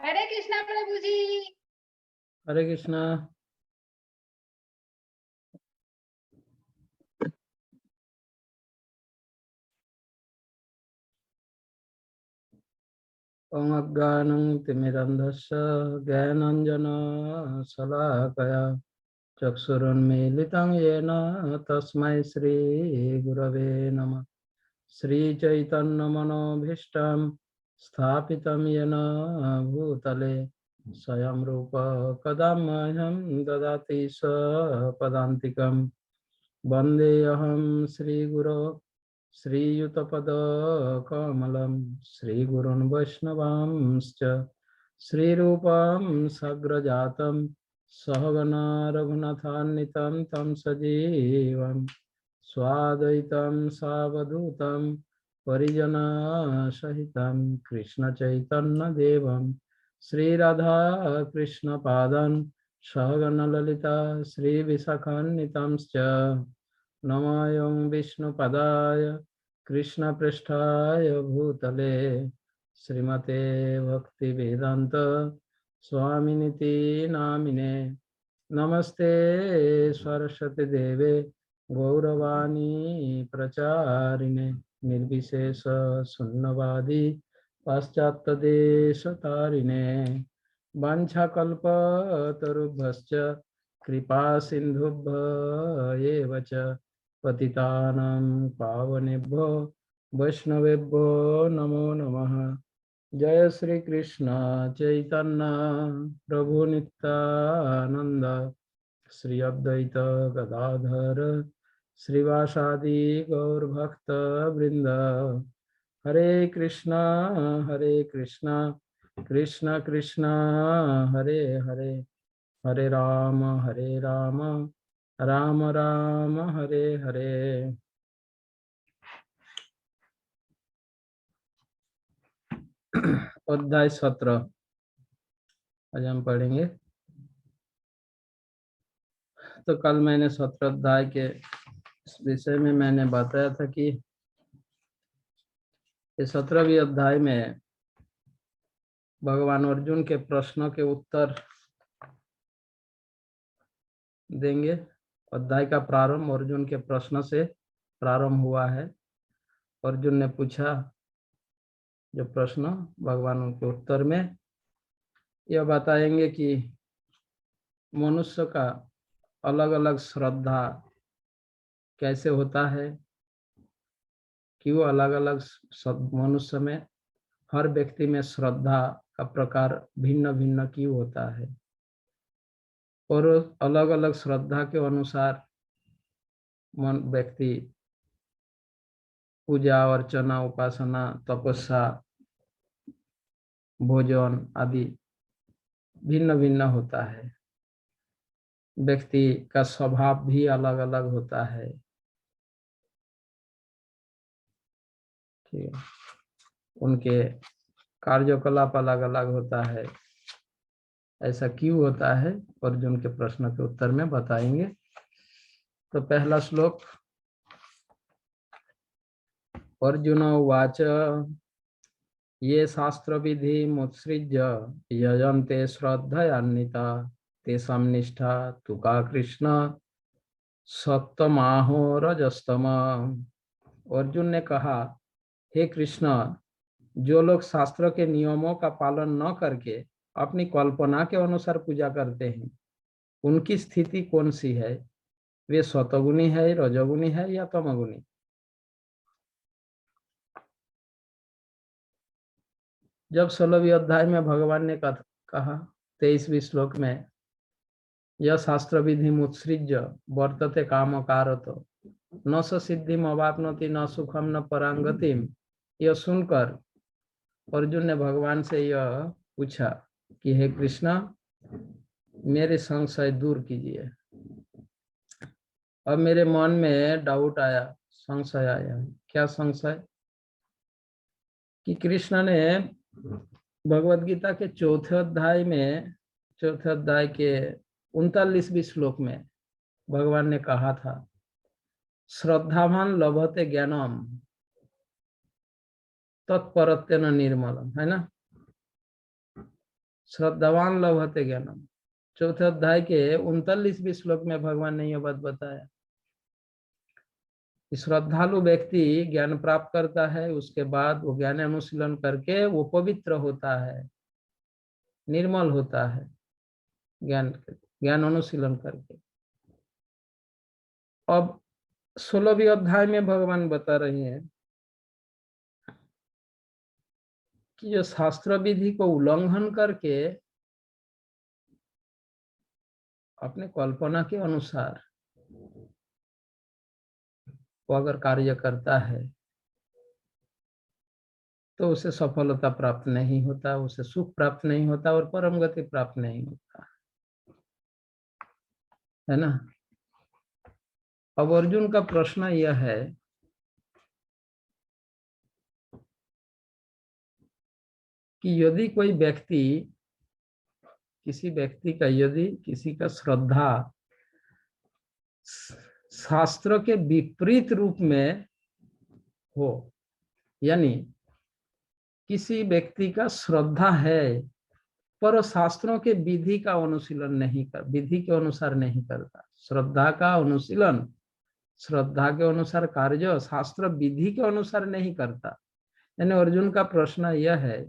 हरे कृष्णा प्रभु जी। हरे कृष्णा। ओम अज्ञानं तिमिरन्धस्य ज्ञानाञ्जनं शलाकया चक्षुरुन्मीलितं येन तस्मै श्रीगुरवे नमः। श्रीचैतन्यमनोभीष्टं स्थापितं येन भूतले स्वयं रूप कदा मह्यं ददाति स्वपदान्तिकं। वन्देऽहं श्रीगुरो श्रीयुतपदकमलं श्रीगुरुन् वैष्णवांश्च श्रीरूपं सग्रजातं सहगना रघुनाथान्वितं तं सजीवं स्वाद्वैतं सावधूतं परिजनसहितं कृष्णचैतन्यदेवं श्रीराधा कृष्णपादान् सहगण ललिता श्रीविशाखान्वितांश्च नमायं विष्णुपदाय कृष्णपृष्ठाय भूतले श्रीमते भक्तिवेदांत स्वामिनिति नामिने। नमस्ते सरस्वती देवे गौरवाणी प्रचारिणे निर्विशेष शून्यवादी पाश्चात्यदेशतारिणे वाञ्छाकल्पतरुभ्यश्च कृपा सिन्धुभ्य एव च पतितानां पावनेभ्यो वैष्णवेभ्यो नमो नमः। जय श्री कृष्ण चैतन्य प्रभु नित्यानंद श्री अद्वैत गदाधर श्रीवासादि गौर भक्त वृंद। हरे कृष्णा कृष्ण कृष्ण हरे हरे, हरे राम राम राम हरे हरे। अध्याय 17 आज हम पढ़ेंगे। तो कल मैंने 17 अध्याय के विषय में मैंने बताया था कि इस 17वीं अध्याय में भगवान अर्जुन के प्रश्नों के उत्तर देंगे। अध्याय का प्रारंभ अर्जुन के प्रश्न से प्रारंभ हुआ है। अर्जुन ने पूछा जो प्रश्न, भगवान उनके उत्तर में यह बताएंगे कि मनुष्य का अलग अलग श्रद्धा कैसे होता है, क्यों अलग अलग मनुष्य में हर व्यक्ति में श्रद्धा का प्रकार भिन्न भिन्न क्यों होता है, और अलग अलग श्रद्धा के अनुसार व्यक्ति पूजा अर्चना उपासना तपस्या भोजन आदि भिन्न भिन्न होता है। व्यक्ति का स्वभाव भी अलग अलग होता है। ठीक है, उनके कार्यकलाप अलग अलग होता है। ऐसा क्यों होता है, अर्जुन के प्रश्न के उत्तर में बताएंगे। तो पहला श्लोक, अर्जुन उवाच ये शास्त्र विधि मुत्सृज्य यजन्ते श्रद्धयान्विता तेषां निष्ठा तु का कृष्ण सत्तमाहो रजस्तम। अर्जुन ने कहा, हे कृष्ण, जो लोग शास्त्र के नियमों का पालन न करके अपनी कल्पना के अनुसार पूजा करते हैं, उनकी स्थिति कौन सी है? वे सतगुणी है, रजोगुणी है या तमगुणी? जब 16वीं अध्याय में भगवान ने कहा 23वीं श्लोक में, यह शास्त्र विधि मुत्सृज्य वर्तते काम कारतो न स सिद्धिम अवाप्नोति न सुखम न परांगतिम, यह सुनकर अर्जुन ने भगवान से यह पूछा कि हे कृष्ण, मेरे संशय दूर कीजिए। अब मेरे मन में डाउट आया, संशय आया। क्या संशय? कि कृष्ण ने भगवद गीता के चौथे अध्याय के 39वें श्लोक में भगवान ने कहा था, श्रद्धावान लभते ज्ञानम तत्परत्वेन निर्मलम, है ना। श्रद्धावान लभते ज्ञानम। चौथे अध्याय के 39वें श्लोक में भगवान ने यह बात बताया। श्रद्धालु व्यक्ति ज्ञान प्राप्त करता है, उसके बाद वो ज्ञान अनुशीलन करके वो पवित्र होता है, निर्मल होता है ज्ञान अनुशीलन करके। अब 16वें अध्याय में भगवान बता रहे हैं कि जो शास्त्र विधि को उल्लंघन करके अपने कल्पना के अनुसार वो अगर कार्य करता है तो उसे सफलता प्राप्त नहीं होता, उसे सुख प्राप्त नहीं होता और परम गति प्राप्त नहीं होता, है ना। अब अर्जुन का प्रश्न यह है कि यदि कोई व्यक्ति, किसी व्यक्ति का यदि किसी का श्रद्धा शास्त्र के विपरीत रूप में हो, यानी किसी व्यक्ति का श्रद्धा है पर शास्त्रों के विधि का अनुशीलन नहीं कर, विधि के अनुसार नहीं करता, श्रद्धा का अनुशीलन, श्रद्धा के अनुसार कार्य शास्त्र विधि के अनुसार नहीं करता। यानी अर्जुन का प्रश्न यह है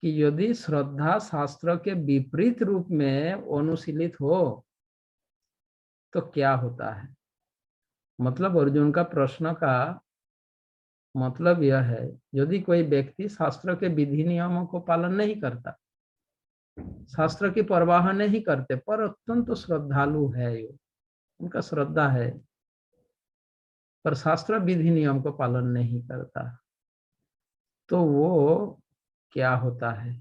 कि यदि श्रद्धा शास्त्र के विपरीत रूप में अनुशीलित हो तो क्या होता है। मतलब अर्जुन का प्रश्न का मतलब यह है, यदि कोई व्यक्ति शास्त्र के विधि नियमों को पालन नहीं करता, शास्त्र की परवाह नहीं करते, पर अत्यंत श्रद्धालु है, उनका श्रद्धा है पर शास्त्र विधि नियम को पालन नहीं करता, तो वो क्या होता है।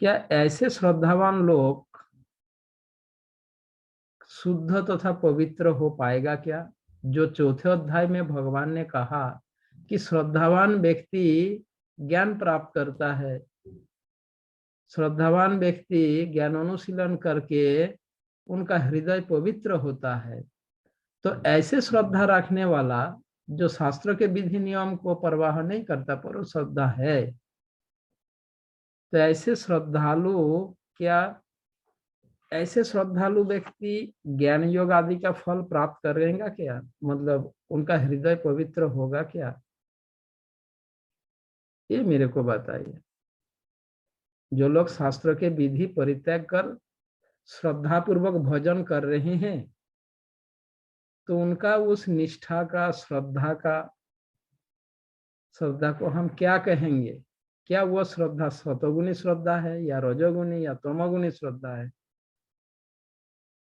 क्या ऐसे श्रद्धावान लोग शुद्ध तथा पवित्र हो पाएगा क्या। जो चौथे अध्याय में भगवान ने कहा कि श्रद्धावान व्यक्ति ज्ञान प्राप्त करता है, श्रद्धावान व्यक्ति ज्ञान अनुशीलन करके उनका हृदय पवित्र होता है, तो ऐसे श्रद्धा रखने वाला जो शास्त्र के विधि नियम को परवाह नहीं करता पर श्रद्धा है, तो ऐसे श्रद्धालु क्या, ऐसे श्रद्धालु व्यक्ति ज्ञान योग आदि का फल प्राप्त करेगा क्या, मतलब उनका हृदय पवित्र होगा क्या, ये मेरे को बताइए। जो लोग शास्त्र के विधि परित्याग कर श्रद्धा पूर्वक भजन कर रहे हैं, तो उनका उस निष्ठा का, श्रद्धा को हम क्या कहेंगे। क्या वह श्रद्धा सतोगुणी श्रद्धा है या रजोगुणी या तमोगुणी श्रद्धा है,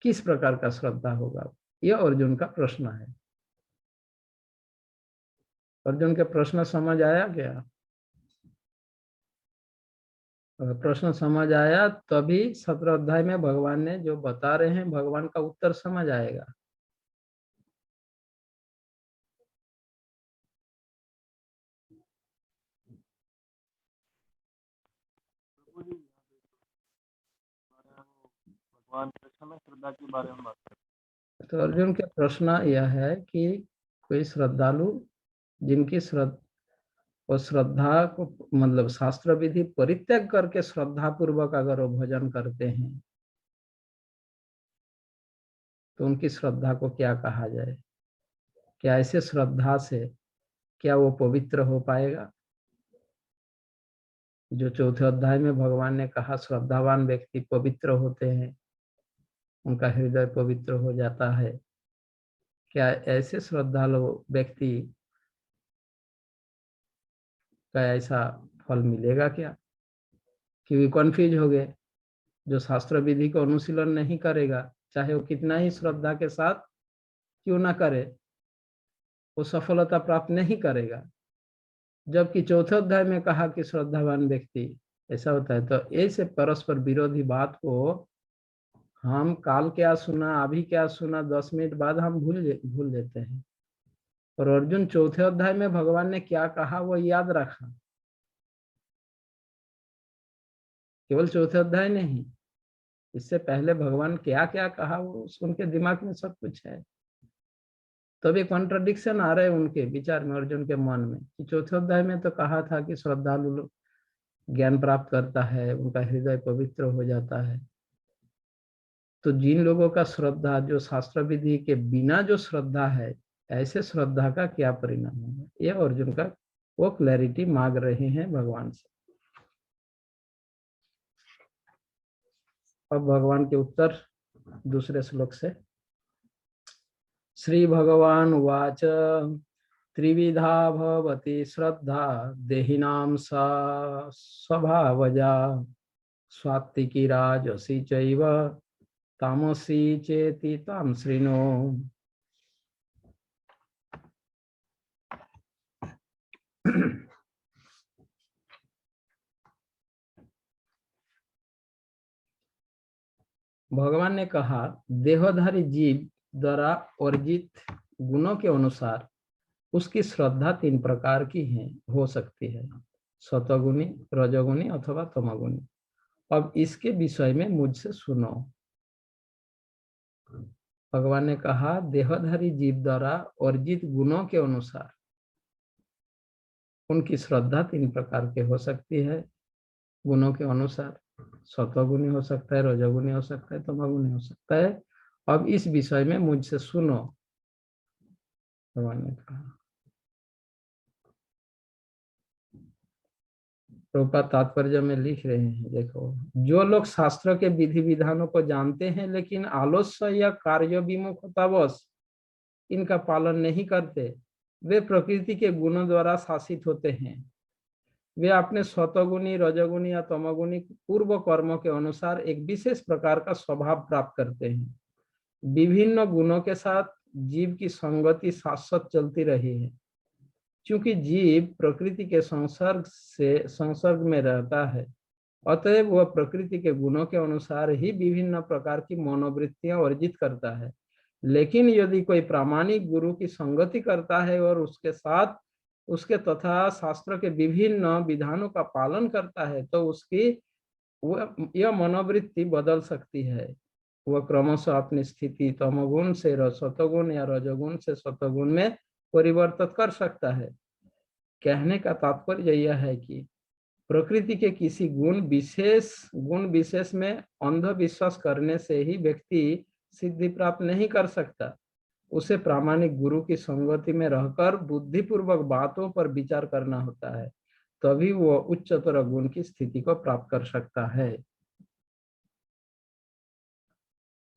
किस प्रकार का श्रद्धा होगा, यह अर्जुन का प्रश्न है। अर्जुन के प्रश्न समझ आया क्या। अगर प्रश्न समझ आया तभी 17 अध्याय में भगवान ने जो बता रहे हैं, भगवान का उत्तर समझ आएगा। भगवान कृष्ण में श्रद्धा के बारे में बात करें। तो अर्जुन के प्रश्न यह है कि कोई श्रद्धालु जिनकी श्रद्धा को, मतलब शास्त्र विधि परित्याग करके श्रद्धा पूर्वक अगर वो भजन करते हैं, तो उनकी श्रद्धा को क्या कहा जाए। क्या ऐसे श्रद्धा से क्या वो पवित्र हो पाएगा। जो चौथे अध्याय में भगवान ने कहा श्रद्धावान व्यक्ति पवित्र होते हैं, उनका हृदय पवित्र हो जाता है, क्या ऐसे श्रद्धालु व्यक्ति का ऐसा फल मिलेगा क्या। क्योंकि कन्फ्यूज हो गए, जो शास्त्र विधि को अनुशीलन नहीं करेगा, चाहे वो कितना ही श्रद्धा के साथ क्यों ना करे, वो सफलता प्राप्त नहीं करेगा। जबकि चौथे अध्याय में कहा कि श्रद्धावान व्यक्ति ऐसा होता है। तो ऐसे परस्पर विरोधी बात को हम काल क्या सुना, अभी क्या सुना, 10 मिनट बाद हम भूल देते हैं। और अर्जुन चौथे अध्याय में भगवान ने क्या कहा वो याद रखा। केवल चौथे अध्याय नहीं, इससे पहले भगवान क्या क्या कहा वो उनके दिमाग में सब कुछ है। तब एक कॉन्ट्रडिक्शन आ रहे हैं उनके विचार में, अर्जुन के मन में, कि चौथे अध्याय में तो कहा था कि श्रद्धालु लोग ज्ञान प्राप्त करता है, उनका हृदय पवित्र हो जाता है। तो जिन लोगों का श्रद्धा, जो शास्त्र विधि के बिना जो श्रद्धा है, ऐसे श्रद्धा का क्या परिणाम होगा, ये अर्जुन का वो क्लैरिटी मांग रहे हैं भगवान से। अब भगवान के उत्तर दूसरे श्लोक से। श्री भगवान उवाच त्रिविधा भवति श्रद्धा देहिनां सा स्वभावजा सात्विकी राजसी चैव तामसी चेति तां शृणु। भगवान ने कहा, देहधारी जीव द्वारा अर्जित गुणों के अनुसार उसकी श्रद्धा 3 प्रकार की है, हो सकती है, सतोगुणी, रजोगुणी अथवा तमोगुणी। अब इसके विषय में मुझसे सुनो। भगवान ने कहा, देहधारी जीव द्वारा अर्जित गुणों के अनुसार उनकी श्रद्धा 3 प्रकार के हो सकती है। गुणों के अनुसार सतोगुणी हो सकता है, रजोगुणी हो सकता है, तमोगुणी हो सकता है। अब इस विषय में मुझसे सुनो, भगवान ने कहा। प्रभुपाद तात्पर्य में लिख रहे हैं, देखो, जो लोग शास्त्र के विधि विधानों को जानते हैं लेकिन आलस्य या कार्य विमुखतावश इनका पालन नहीं करते, वे प्रकृति के गुणों द्वारा शासित होते हैं। वे अपने सतोगुणी, रजोगुणी या तमोगुणी पूर्व कर्मों के अनुसार एक विशेष प्रकार का स्वभाव प्राप्त करते हैं। विभिन्न गुणों के साथ जीव की संगति शाश्वत चलती रही है। क्योंकि जीव प्रकृति के संसर्ग में रहता है, अतएव वह प्रकृति के गुणों के अनुसार ही विभिन्न प्रकार की मनोवृत्तियां अर्जित करता है। लेकिन यदि कोई प्रामाणिक गुरु की संगति करता है और उसके साथ उसके तथा शास्त्र के विभिन्न विधानों का पालन करता है, तो उसकी यह मनोवृत्ति बदल सकती है। वह क्रमशः अपनी स्थिति तमोगुण से सतोगुण या रजोगुण से सतोगुण में परिवर्तित कर सकता है। कहने का तात्पर्य यह है कि प्रकृति के किसी गुण विशेष में अंधविश्वास करने से ही व्यक्ति सिद्धि प्राप्त नहीं कर सकता। उसे प्रामाणिक गुरु की संगति में रहकर बुद्धिपूर्वक बातों पर विचार करना होता है, तभी वो उच्चतर गुण की स्थिति को प्राप्त कर सकता है।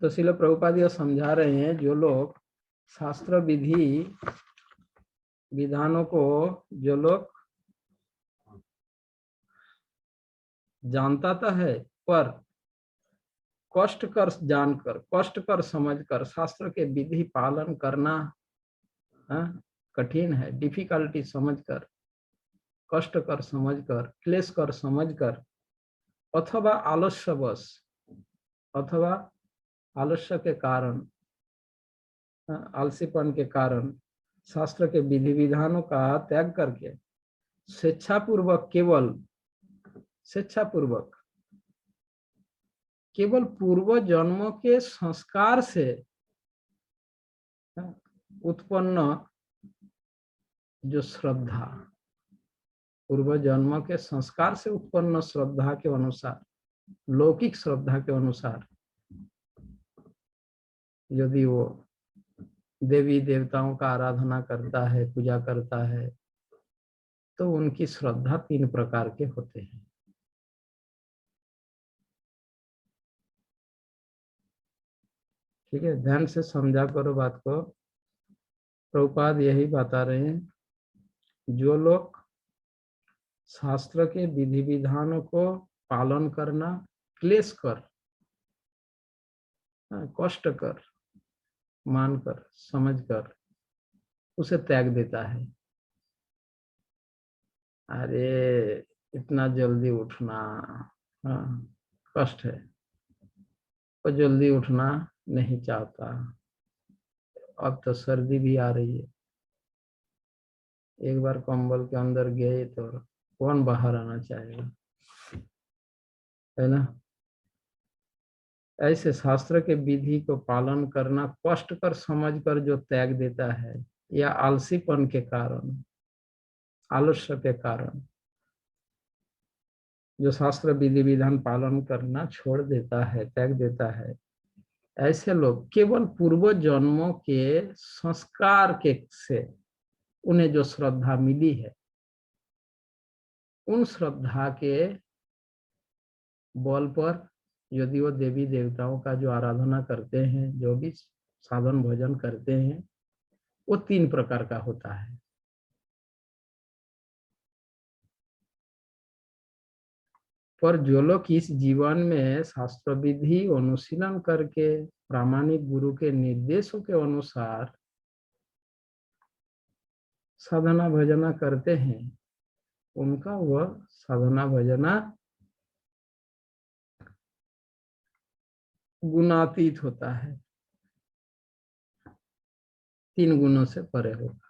तो श्रील प्रभुपाद यह समझा रहे हैं, जो लोग शास्त्र विधि विधानों को जो लोग जानता तो है, पर कष्टकर समझकर शास्त्र के विधि पालन करना कठिन है। डिफिकल्टी समझकर, कष्टकर समझकर, क्लेश कर समझकर, अथवा आलस्यवश, अथवा आलस्य के कारण, आलसीपन के कारण शास्त्र के विधि विधानों का त्याग करके स्वेच्छापूर्वक केवल पूर्व जन्मों के संस्कार से उत्पन्न जो श्रद्धा, पूर्व जन्म के संस्कार से उत्पन्न श्रद्धा के अनुसार, लौकिक श्रद्धा के अनुसार यदि वो देवी देवताओं का आराधना करता है, पूजा करता है, तो उनकी श्रद्धा 3 प्रकार के होते हैं। ठीक है, ध्यान से समझा करो बात को। प्रभुपाद यही बता रहे हैं, जो लोग शास्त्र के विधि विधानों को पालन करना क्लेश कर, कष्ट कर मानकर, समझकर उसे त्याग देता है। अरे इतना जल्दी उठना, कष्ट है, और जल्दी उठना नहीं चाहता। अब तो सर्दी भी आ रही है, एक बार कंबल के अंदर गए तो कौन बाहर आना चाहेगा, है ना। ऐसे शास्त्र के विधि को पालन करना कष्टकर समझकर जो त्याग देता है, या आलसीपन के कारण, आलस्य के कारण, जो शास्त्र विधि विधान पालन करना छोड़ देता है, त्याग देता है, ऐसे लोग केवल पूर्व जन्मों के संस्कार के से उन्हें जो श्रद्धा मिली है, उन श्रद्धा के बल पर यदि वो देवी देवताओं का जो आराधना करते हैं, जो भी साधन भजन करते हैं, वो 3 प्रकार का होता है। पर जो लोग इस जीवन में शास्त्र विधि अनुशीलन करके प्रामाणिक गुरु के निर्देशों के अनुसार साधना भजना करते हैं, उनका वह साधना भजना गुणातीत होता है, 3 गुणों से परे होगा।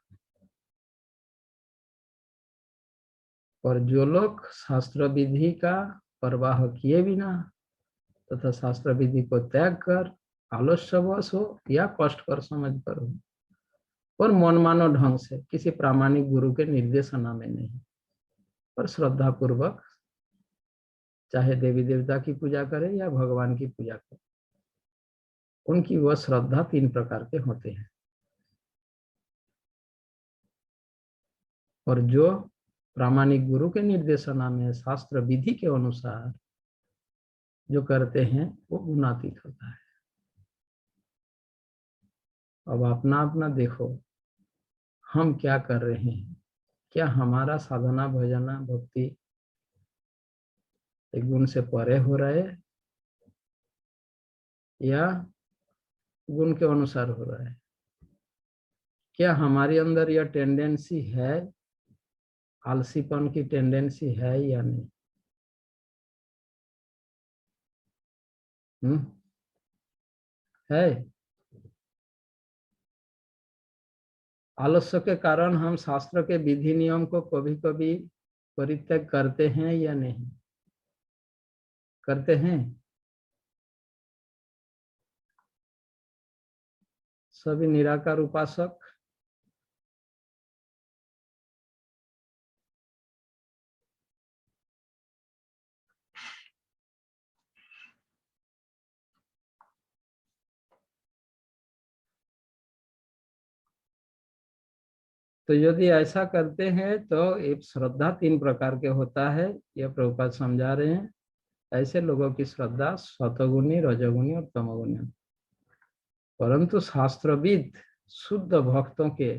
और जो लोग शास्त्र विधि का परवाह किए बिना तथा शास्त्र विधि को त्याग कर आलस्यवश हो या कष्ट कर समझ कर हो, और मनमानो ढंग से किसी प्रामाणिक गुरु के निर्देशना में नहीं, पर श्रद्धा पूर्वक चाहे देवी देवता की पूजा करे या भगवान की पूजा करे, उनकी वह श्रद्धा 3 प्रकार के होते हैं। और जो प्रामाणिक गुरु के निर्देशना में शास्त्र विधि के अनुसार जो करते हैं, वो गुणातीत होता है। अब अपना अपना देखो, हम क्या कर रहे हैं, क्या हमारा साधना भजना भक्ति एक गुण से परे हो रहा है या गुण के अनुसार हो रहा है? क्या हमारे अंदर यह टेंडेंसी है, आलसीपन की टेंडेंसी है या नहीं? है। आलस्य के कारण हम शास्त्र के विधि नियम को कभी कभी परित्याग करते हैं या नहीं करते हैं? सभी निराकार उपासक तो यदि ऐसा करते हैं तो एक श्रद्धा 3 प्रकार के होता है, यह प्रभुपाद समझा रहे हैं। ऐसे लोगों की श्रद्धा सतोगुणी, रजोगुणी और तमोगुणी। परंतु शास्त्रविद शुद्ध भक्तों के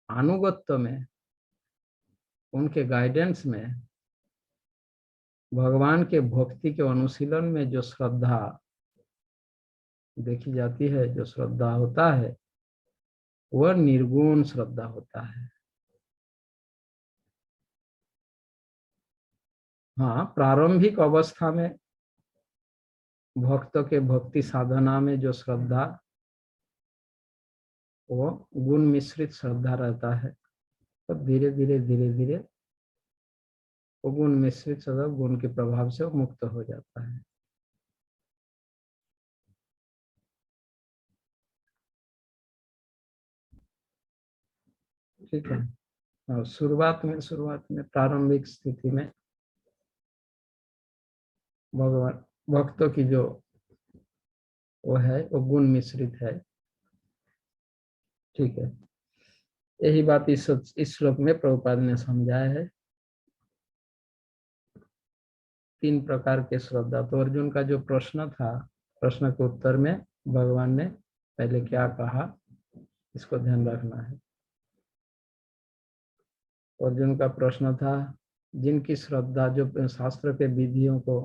अनुगत्य में, उनके गाइडेंस में, भगवान के भक्ति के अनुशीलन में जो श्रद्धा देखी जाती है, जो श्रद्धा होता है, वह निर्गुण श्रद्धा होता है। हाँ, प्रारंभिक अवस्था में भक्तों के भक्ति साधना में जो श्रद्धा, वो गुण मिश्रित श्रद्धा रहता है। तो धीरे धीरे वो गुण मिश्रित श्रद्धा गुण के प्रभाव से मुक्त हो जाता है। ठीक है। और शुरुआत में प्रारंभिक स्थिति में भगवान भक्तों की जो वो है, वो गुण मिश्रित है। ठीक है, यही बात इस श्लोक में प्रभुपाद ने समझाया है। 3 प्रकार के श्रद्धा। तो अर्जुन का जो प्रश्न था, प्रश्न के उत्तर में भगवान ने पहले क्या कहा, इसको ध्यान रखना है। अर्जुन का प्रश्न था, जिनकी श्रद्धा जो शास्त्र के विधियों को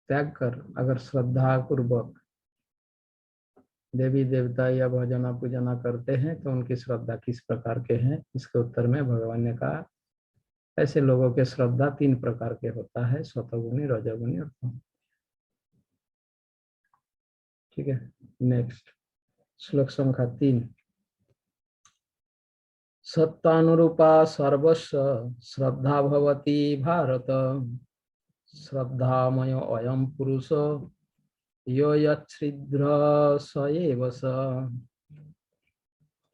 त्याग कर अगर श्रद्धा पूर्वक देवी देवता या भजना पूजना करते हैं, तो उनकी श्रद्धा किस प्रकार के हैं? इसके उत्तर में भगवान ने कहा, ऐसे लोगों के श्रद्धा 3 प्रकार के होता है, सतोगुणी, रजोगुणी और तमोगुणी। ठीक है, नेक्स्ट श्लोक संख्या 3। सत्तानुरूपा सर्वस्व श्रद्धा भवति भारत, श्रद्धामय अयम पुरुष यो यच्छिद्र स एव स।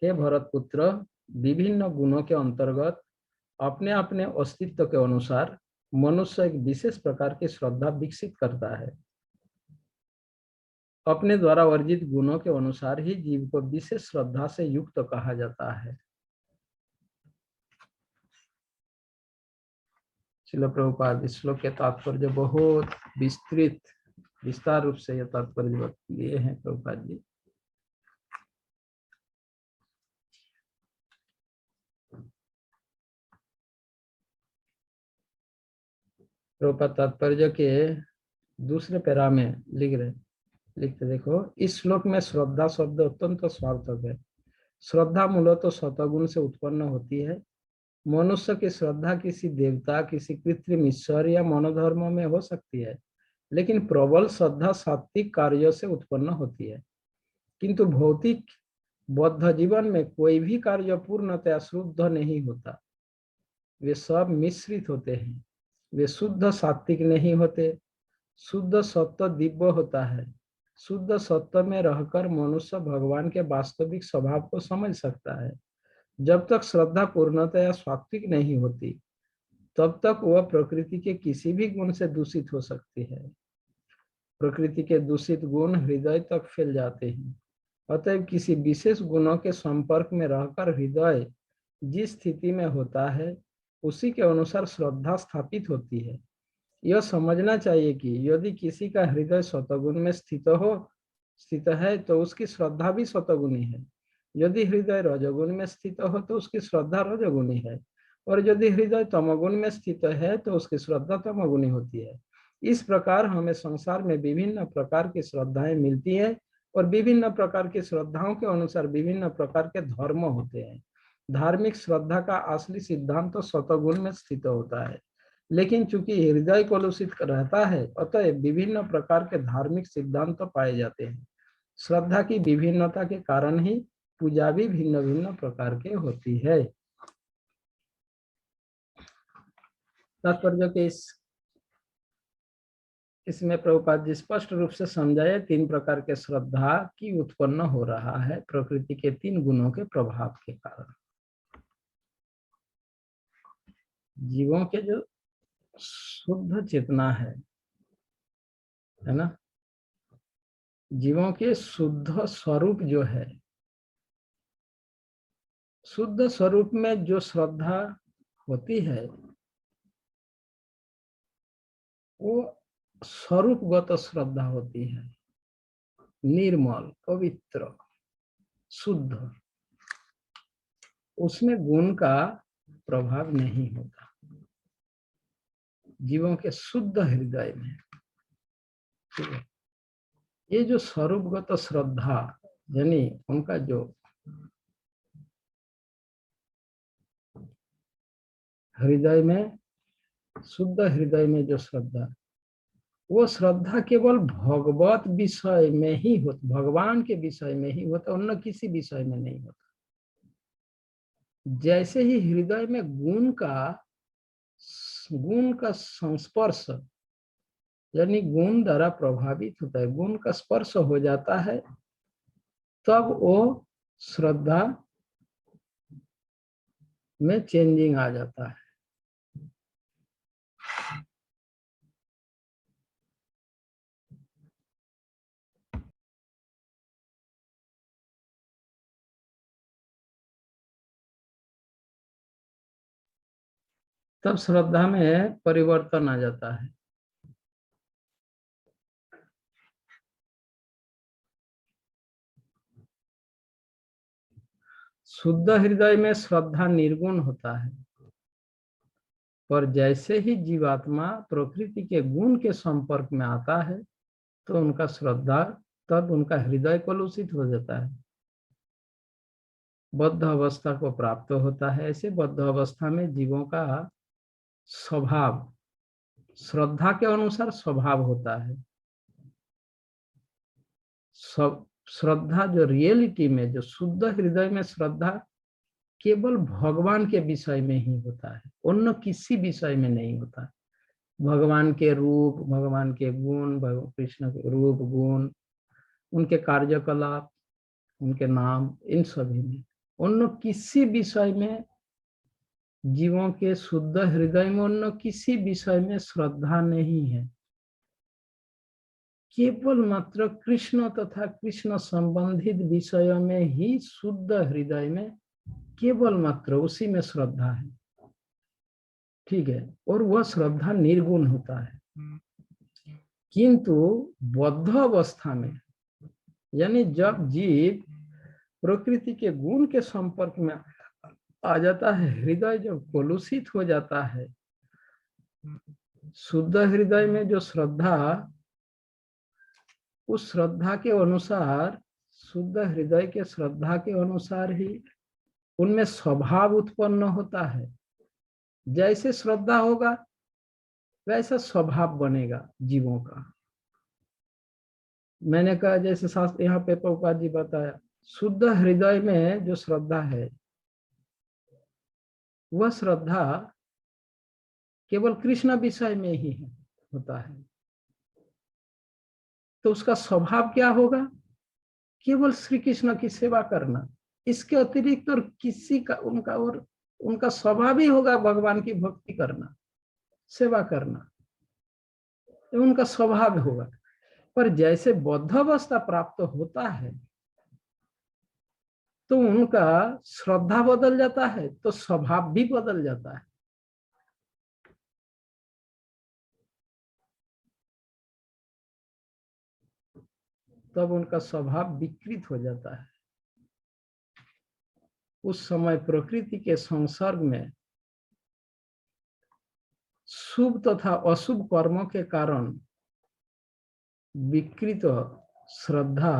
हे भरत पुत्र, विभिन्न गुणों के अंतर्गत अपने अपने अस्तित्व के अनुसार मनुष्य एक विशेष प्रकार की श्रद्धा विकसित करता है। अपने द्वारा अर्जित गुणों के अनुसार ही जीव को विशेष श्रद्धा से युक्त कहा जाता है। श्रील प्रभुपाद इस श्लोक के तात्पर्य बहुत विस्तार रूप से यह तात्पर्य लिए हैं प्रभुपाद जी। प्रभुपाद तात्पर्य के दूसरे पैरा में लिखते देखो, इस श्लोक में श्रद्धा शब्द अत्यंत सार्थक है। श्रद्धा मूलतः सतगुण से उत्पन्न होती है। मनुष्य की श्रद्धा किसी देवता, किसी कृत्रिम ईश्वर या मनोधर्म में हो सकती है, लेकिन प्रबल श्रद्धा सात्विक कार्यों से उत्पन्न होती है। किंतु भौतिक बद्ध जीवन में कोई भी कार्य पूर्णतया शुद्ध नहीं होता। वे सब मिश्रित होते हैं। वे शुद्ध सात्विक नहीं होते। शुद्ध सत्य दिव्य होता है। शुद्ध सत्य में रहकर मनुष्य भगवान के वास्तविक स्वभाव को समझ सकता है। जब तक श्रद्धा पूर्णतया सात्विक नहीं होती, तब तक वह प्रकृति के किसी भी गुण से दूषित हो सकती है। प्रकृति के दूषित गुण हृदय तक फैल जाते हैं। अतएव किसी विशेष गुणों के संपर्क में रहकर हृदय जिस स्थिति में होता है, उसी के अनुसार श्रद्धा स्थापित होती है। यह समझना चाहिए कि यदि किसी का हृदय सतगुण में स्थित है तो उसकी श्रद्धा भी सतगुणी है। यदि हृदय रजोगुण में स्थित हो तो उसकी श्रद्धा रजोगुणी है, और यदि हृदय तमोगुण में स्थित है तो उसकी श्रद्धा तमोगुणी होती है। इस प्रकार हमें संसार में विभिन्न प्रकार की श्रद्धाएं मिलती है, और विभिन्न प्रकार की श्रद्धाओं के अनुसार विभिन्न प्रकार के धर्म होते हैं। धार्मिक श्रद्धा का असली सिद्धांत तो सतगुण में स्थित होता है, लेकिन चूंकि हृदय कलुषित रहता है, अतः विभिन्न प्रकार के धार्मिक सिद्धांत तो पाए जाते हैं। श्रद्धा की विभिन्नता के कारण ही पूजा भी भिन्न भिन्न प्रकार के होती है। तात्पर्य के इसमें प्रभुपाद जी स्पष्ट रूप से समझाए 3 प्रकार के श्रद्धा की उत्पन्न हो रहा है प्रकृति के 3 गुणों के प्रभाव के कारण। जीवों के जो शुद्ध चेतना है ना, जीवों के शुद्ध स्वरूप जो है, शुद्ध स्वरूप में जो श्रद्धा होती है वो स्वरूपगत श्रद्धा होती है, निर्मल, पवित्र, शुद्ध। उसमें गुण का प्रभाव नहीं होता। जीवों के शुद्ध हृदय में ये जो स्वरूपगत श्रद्धा, यानी उनका जो हृदय में, शुद्ध हृदय में जो श्रद्धा, वो श्रद्धा केवल भगवत विषय में ही होता, भगवान के विषय में ही होता, अन्य किसी विषय में नहीं होता। जैसे ही हृदय में गुण का संस्पर्श, यानी गुण द्वारा प्रभावित होता है, गुण का स्पर्श हो जाता है, तब वो श्रद्धा में चेंजिंग आ जाता है। तब श्रद्धा में परिवर्तन आ जाता है। शुद्ध हृदय में श्रद्धा निर्गुण होता है, पर जैसे ही जीवात्मा प्रकृति के गुण के संपर्क में आता है तो उनका श्रद्धा, तब उनका हृदय कलुषित हो जाता है, बद्ध अवस्था को प्राप्त होता है। ऐसे बद्ध अवस्था में जीवों का स्वभाव श्रद्धा के अनुसार स्वभाव होता है। श्रद्धा जो रियलिटी में, जो शुद्ध हृदय में श्रद्धा केवल भगवान के विषय में ही होता है, अन्य किसी विषय में नहीं होता। भगवान के रूप, भगवान के गुण, कृष्ण के रूप गुण, उनके कार्यकलाप, उनके नाम, इन सभी में, अन्य किसी विषय में जीवों के शुद्ध हृदय में अन्य किसी विषय में श्रद्धा नहीं है, केवल मात्र कृष्ण तथा कृष्ण संबंधित विषयों में ही शुद्ध हृदय में केवल मात्र उसी में श्रद्धा है। ठीक है, और वह श्रद्धा निर्गुण होता है। किंतु बद्ध अवस्था में, यानी जब जीव प्रकृति के गुण के संपर्क में आ जाता है, हृदय जब कलुषित हो जाता है, शुद्ध हृदय में जो श्रद्धा, उस श्रद्धा के अनुसार, शुद्ध हृदय के श्रद्धा के अनुसार ही उनमें स्वभाव उत्पन्न होता है। जैसे श्रद्धा होगा वैसा स्वभाव बनेगा जीवों का। मैंने कहा जैसे शास्त्र यहाँ पे प्रभुपाद जी बताया, शुद्ध हृदय में जो श्रद्धा है वह श्रद्धा केवल कृष्ण विषय में ही होता है। तो उसका स्वभाव क्या होगा? केवल श्री कृष्ण की सेवा करना। इसके अतिरिक्त और किसी का उनका स्वभाव ही होगा भगवान की भक्ति करना, सेवा करना, उनका स्वभाव होगा। पर जैसे बौद्ध अवस्था प्राप्त होता है तो उनका श्रद्धा बदल जाता है, तो स्वभाव भी बदल जाता है। तब उनका स्वभाव विकृत हो जाता है। उस समय प्रकृति के संसर्ग में शुभ तथा अशुभ कर्मों के कारण विकृत श्रद्धा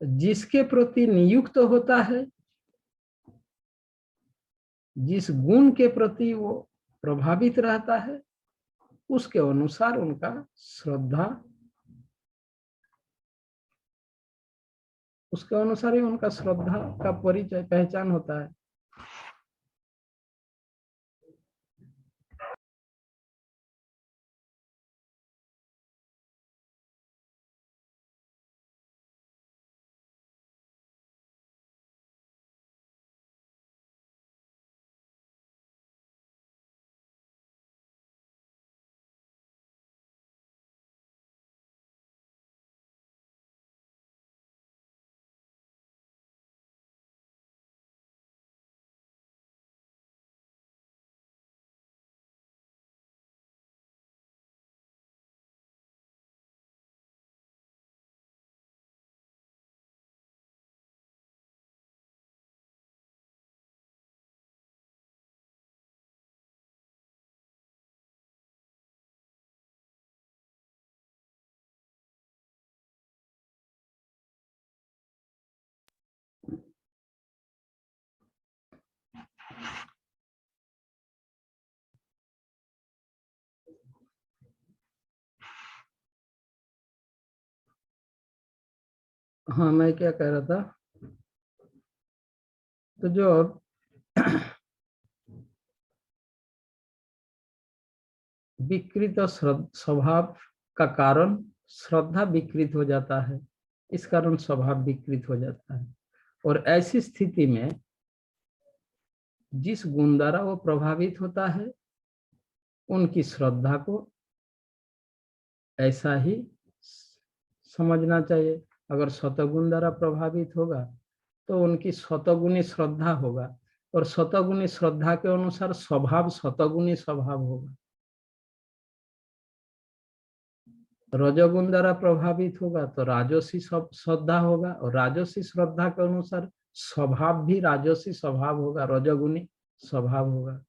जिसके प्रति नियुक्त होता है, जिस गुण के प्रति वो प्रभावित रहता है, उसके अनुसार उनका श्रद्धा, उसके अनुसार ही उनका श्रद्धा का परिचय, पहचान होता है। हाँ, मैं क्या कह रहा था, तो जो विकृत स्वभाव का कारण श्रद्धा विकृत हो जाता है, इस कारण स्वभाव विकृत हो जाता है। और ऐसी स्थिति में जिस गुण द्वारा वो प्रभावित होता है, उनकी श्रद्धा को ऐसा ही समझना चाहिए। अगर सतगुण द्वारा प्रभावित होगा तो उनकी सतगुणी श्रद्धा होगा, और सतगुणी श्रद्धा के अनुसार स्वभाव सतगुणी स्वभाव होगा। रजोगुण द्वारा प्रभावित होगा तो राजसी श्रद्धा होगा, और राजसी श्रद्धा के अनुसार स्वभाव भी राजसी स्वभाव होगा, रजोगुणी स्वभाव होगा।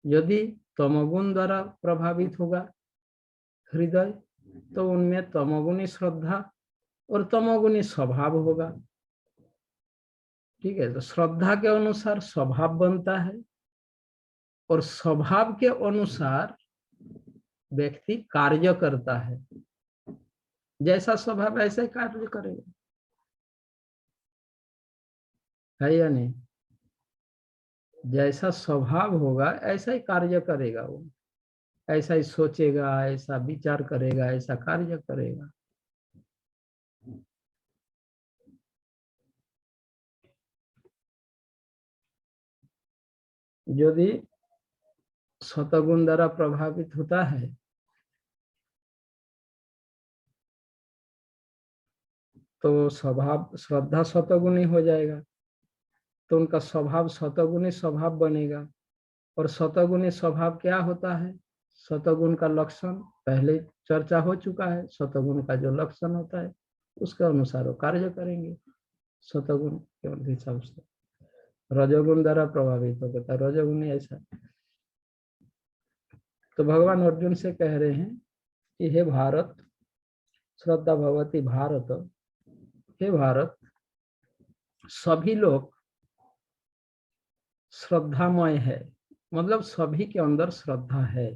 यदि तमोगुण द्वारा प्रभावित होगा हृदय, तो उनमें तमोगुणी श्रद्धा और तमोगुणी स्वभाव होगा। ठीक है, तो श्रद्धा के अनुसार स्वभाव बनता है, और स्वभाव के अनुसार व्यक्ति कार्य करता है। जैसा स्वभाव ऐसा ही कार्य करेगा, है या नहीं? जैसा स्वभाव होगा ऐसा ही कार्य करेगा वो, ऐसा ही सोचेगा, ऐसा विचार करेगा, ऐसा कार्य करेगा। यदि सतगुण द्वारा प्रभावित होता है तो स्वभाव श्रद्धा सतगुणी हो जाएगा, तो उनका स्वभाव सतगुणी स्वभाव बनेगा। और सतगुणी स्वभाव क्या होता है? सतगुण का लक्षण पहले चर्चा हो चुका है। सतगुण का जो लक्षण होता है उसके अनुसार वो कार्य करेंगे सतगुण के हिसाब से। रजोगुण द्वारा प्रभावित होता है, रजोगुणी ऐसा। तो भगवान अर्जुन से कह रहे हैं कि हे भारत, श्रद्धा भगवती भारत, हे भारत, सभी लोग श्रद्धामय है, मतलब सभी के अंदर श्रद्धा है।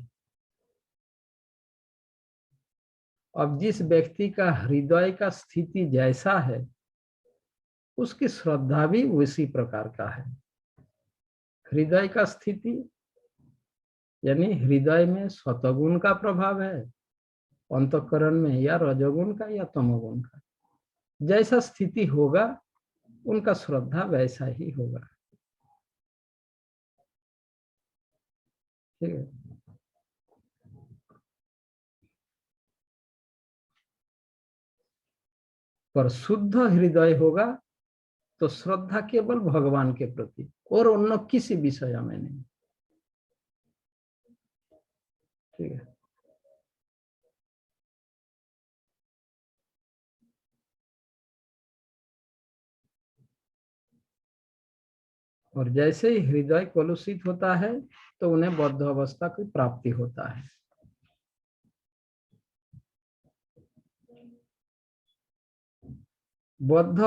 अब जिस व्यक्ति का हृदय का स्थिति जैसा है उसकी श्रद्धा भी उसी प्रकार का है। हृदय का स्थिति यानी हृदय में सतगुण का प्रभाव है, अंतःकरण में या रजोगुण का या तमोगुण का, जैसा स्थिति होगा उनका श्रद्धा वैसा ही होगा। ठीक है। पर शुद्ध हृदय होगा तो श्रद्धा केवल भगवान के प्रति और अन्य किसी विषय में नहीं। ठीक है। और जैसे ही हृदय कलुषित होता है तो उन्हें बद्ध अवस्था की प्राप्ति होता है। बद्ध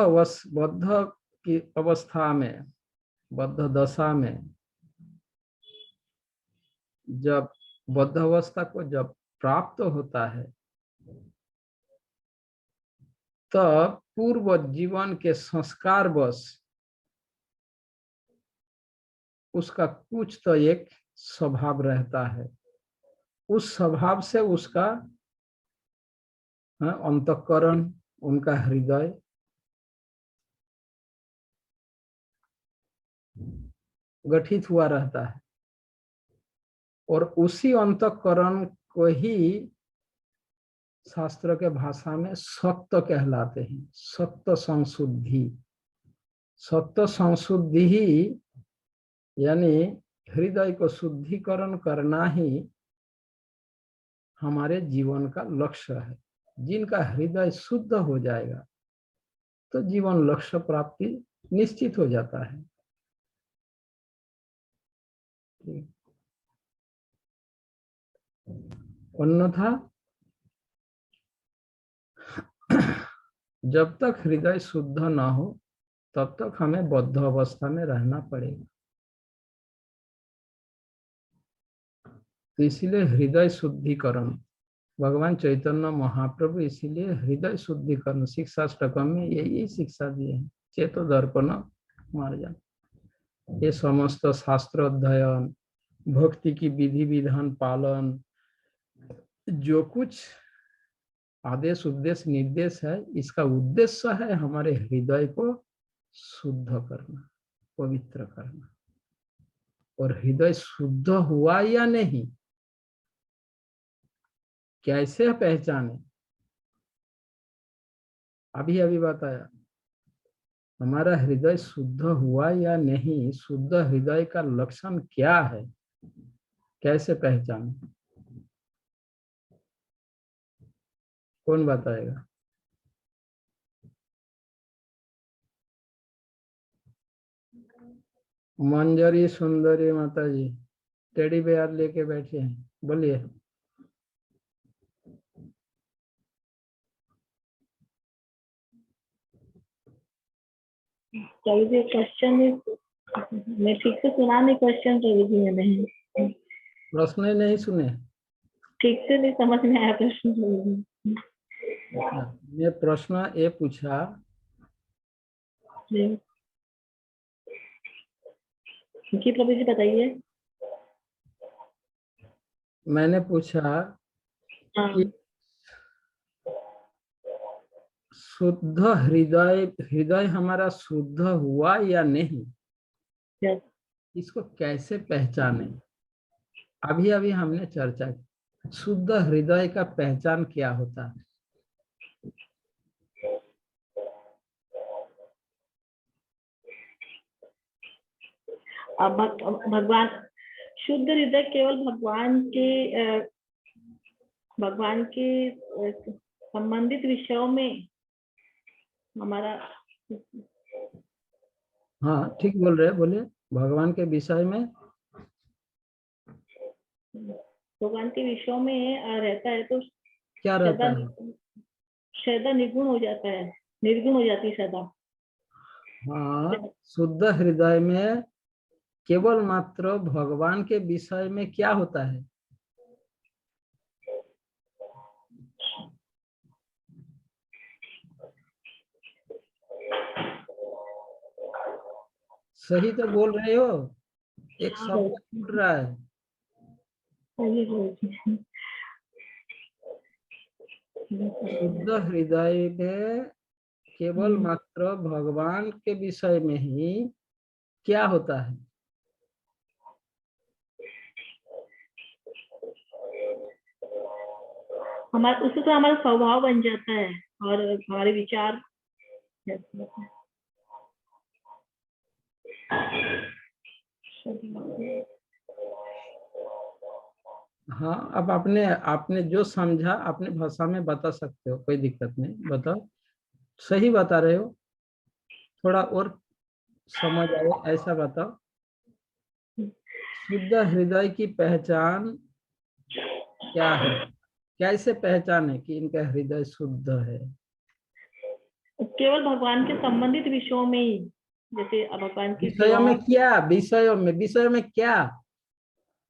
की अवस्था में, बद्ध दशा में, जब बद्ध अवस्था को जब प्राप्त होता है तब पूर्व जीवन के संस्कार बस उसका कुछ तो एक स्वभाव रहता है। उस स्वभाव से उसका अंतःकरण, उनका हृदय गठित हुआ रहता है। और उसी अंतःकरण को ही शास्त्र के भाषा में सत्व कहलाते हैं। सत्व संशुद्धि, सत्व संशुद्धि ही यानी हृदय को शुद्धिकरण करना ही हमारे जीवन का लक्ष्य है। जिनका हृदय शुद्ध हो जाएगा तो जीवन लक्ष्य प्राप्ति निश्चित हो जाता है। अन्यथा जब तक हृदय शुद्ध ना हो तब तक हमें बद्ध अवस्था में रहना पड़ेगा। तो इसीलिए हृदय शुद्धिकरण, भगवान चैतन्य महाप्रभु इसीलिए हृदय शुद्धिकरण शिक्षाष्टकम में यही शिक्षा दिए हैं। चेतो दर्पण मार्जन, ये समस्त शास्त्र अध्ययन, भक्ति की विधि विधान पालन, जो कुछ आदेश उद्देश्य निर्देश है, इसका उद्देश्य है हमारे हृदय को शुद्ध करना, पवित्र करना। और हृदय शुद्ध हुआ या नहीं कैसे पहचाने? अभी अभी बताया, हमारा हृदय शुद्ध हुआ या नहीं, शुद्ध हृदय का लक्षण क्या है, कैसे पहचाने? कौन बताएगा? मंजरी सुंदरी माता जी टेडी बेयर लेके बैठे हैं, बोलिए। क्वेश्चन मैं ठीक से सुना नहीं, क्वेश्चन मैंने प्रश्न नहीं सुने, ठीक से नहीं समझ में आया प्रश्न। मैं प्रश्न ये पूछा जी प्रभु जी बताइए। मैंने पूछा कि शुद्ध हृदय, हृदय हमारा शुद्ध हुआ या नहीं। इसको कैसे पहचाने? अभी अभी हमने चर्चा की, शुद्ध हृदय का पहचान क्या होता है? अब भगवान, शुद्ध हृदय केवल भगवान के संबंधित विषयों में हमारा, हाँ ठीक बोल रहे हैं, बोलिए। भगवान के विषय में, भगवान के विषयों में रहता है तो क्या रहता है? श्रद्धा निर्गुण हो जाता है, निर्गुण हो जाती है श्रद्धा। हाँ, शुद्ध हृदय में केवल मात्र भगवान के विषय में क्या होता है? सही तो बोल रहे हो, एक शब्द छूट रहा है। शुद्ध हृदय में केवल मात्र भगवान के विषय में ही क्या होता है? उससे तो हमारा स्वभाव बन जाता है और हमारे विचार। हाँ, अब आपने जो समझा अपने भाषा में बता सकते हो, कोई दिक्कत नहीं, बताओ। सही बता रहे हो, थोड़ा और समझ आए ऐसा बताओ। शुद्ध हृदय की पहचान क्या है? कैसे पहचान है कि इनका हृदय शुद्ध है? केवल भगवान के संबंधित विषयों में ही, जैसे भगवान की विषयों में सेवाओं, क्या? विषयों में क्या?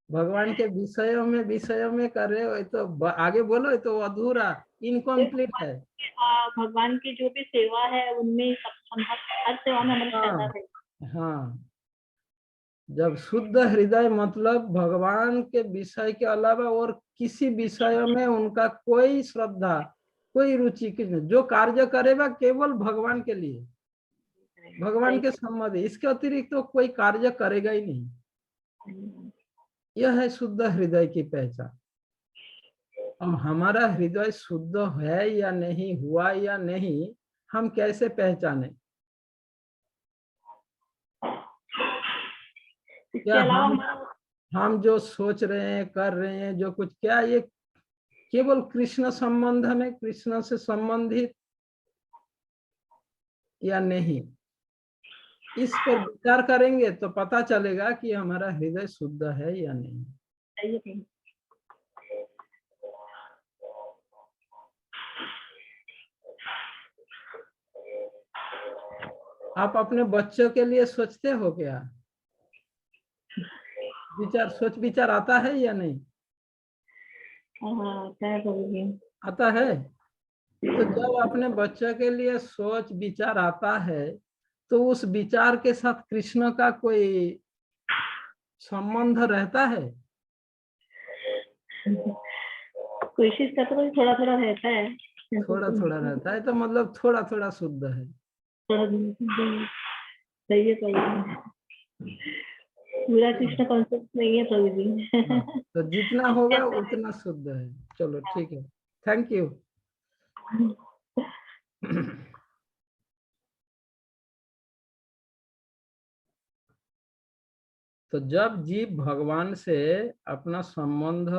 भगवान के विषयों में कर रहे हो तो आगे बोलो, ये तो अधूरा, इनकम्प्लीट है। भगवान की जो भी सेवा है उनमें हर सेवा में हमारी श्रद्धा है। हाँ, जब शुद्ध हृदय मतलब भगवान के विषय के अलावा और किसी विषय में उनका कोई श्रद्धा, कोई रुचि की नहीं, जो कार्य करेगा केवल भगवान के लिए, भगवान के संबंध, इसके अतिरिक्त तो कोई कार्य करेगा ही नहीं। यह है शुद्ध हृदय की पहचान। अब हमारा हृदय शुद्ध है या नहीं, हुआ या नहीं, हम कैसे पहचाने? इसके अलावा हम जो सोच रहे हैं, कर रहे हैं, जो कुछ, क्या ये केवल कृष्ण संबंध में, कृष्ण से संबंधित या नहीं? इस पर विचार करेंगे तो पता चलेगा कि हमारा हृदय शुद्ध है या नहीं। आप अपने बच्चों के लिए सोचते हो क्या? सोच विचार आता है या नहीं? आता है। तो जब अपने बच्चों के लिए सोच विचार आता है तो उस विचार के साथ कृष्ण का कोई संबंध रहता है? कोशिश करते तो थोड़ा थोड़ा रहता है, थोड़ा थोड़ा रहता है, तो मतलब थोड़ा थोड़ा शुद्ध है। सही है, पूरा कृष्ण कॉन्सेप्ट नहीं है प्रभु जी। तो जितना होगा उतना शुद्ध है। चलो ठीक है, थैंक यू। तो जब जीव भगवान से अपना संबंध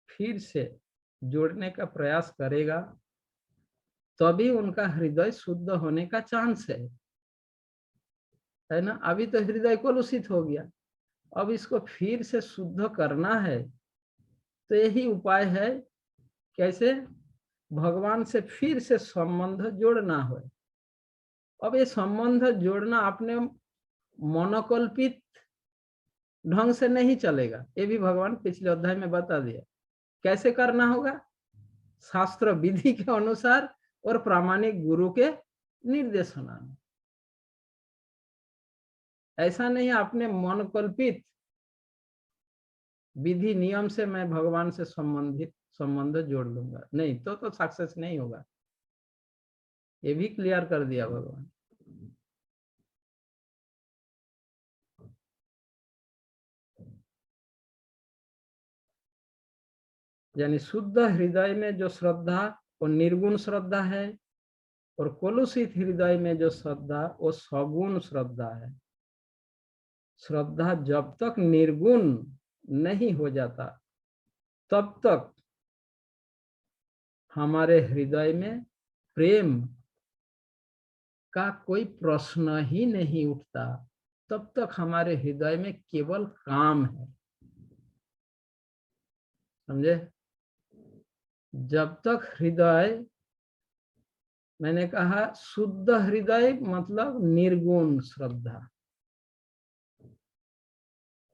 फिर से जोड़ने का प्रयास करेगा तभी उनका हृदय शुद्ध होने का चांस है ना। अभी तो हृदय कलुषित हो गया, अब इसको फिर से शुद्ध करना है, तो यही उपाय है। कैसे? भगवान से फिर से संबंध जोड़ना है। अब ये संबंध जोड़ना अपने मनोकल्पित ढंग से नहीं चलेगा, ये भी भगवान पिछले अध्याय में बता दिया। कैसे करना होगा? शास्त्र विधि के अनुसार और प्रामाणिक गुरु के निर्देशना। ऐसा नहीं अपने मन कल्पित विधि नियम से मैं भगवान से संबंध जोड़ लूंगा, नहीं तो सक्सेस नहीं होगा। ये भी क्लियर कर दिया भगवान। यानी शुद्ध हृदय में जो श्रद्धा वो निर्गुण श्रद्धा है, और कलुषित हृदय में जो श्रद्धा वो सगुण श्रद्धा है। श्रद्धा जब तक निर्गुण नहीं हो जाता तब तक हमारे हृदय में प्रेम का कोई प्रश्न ही नहीं उठता, तब तक हमारे हृदय में केवल काम है। समझे? जब तक हृदय, मैंने कहा शुद्ध हृदय मतलब निर्गुण श्रद्धा,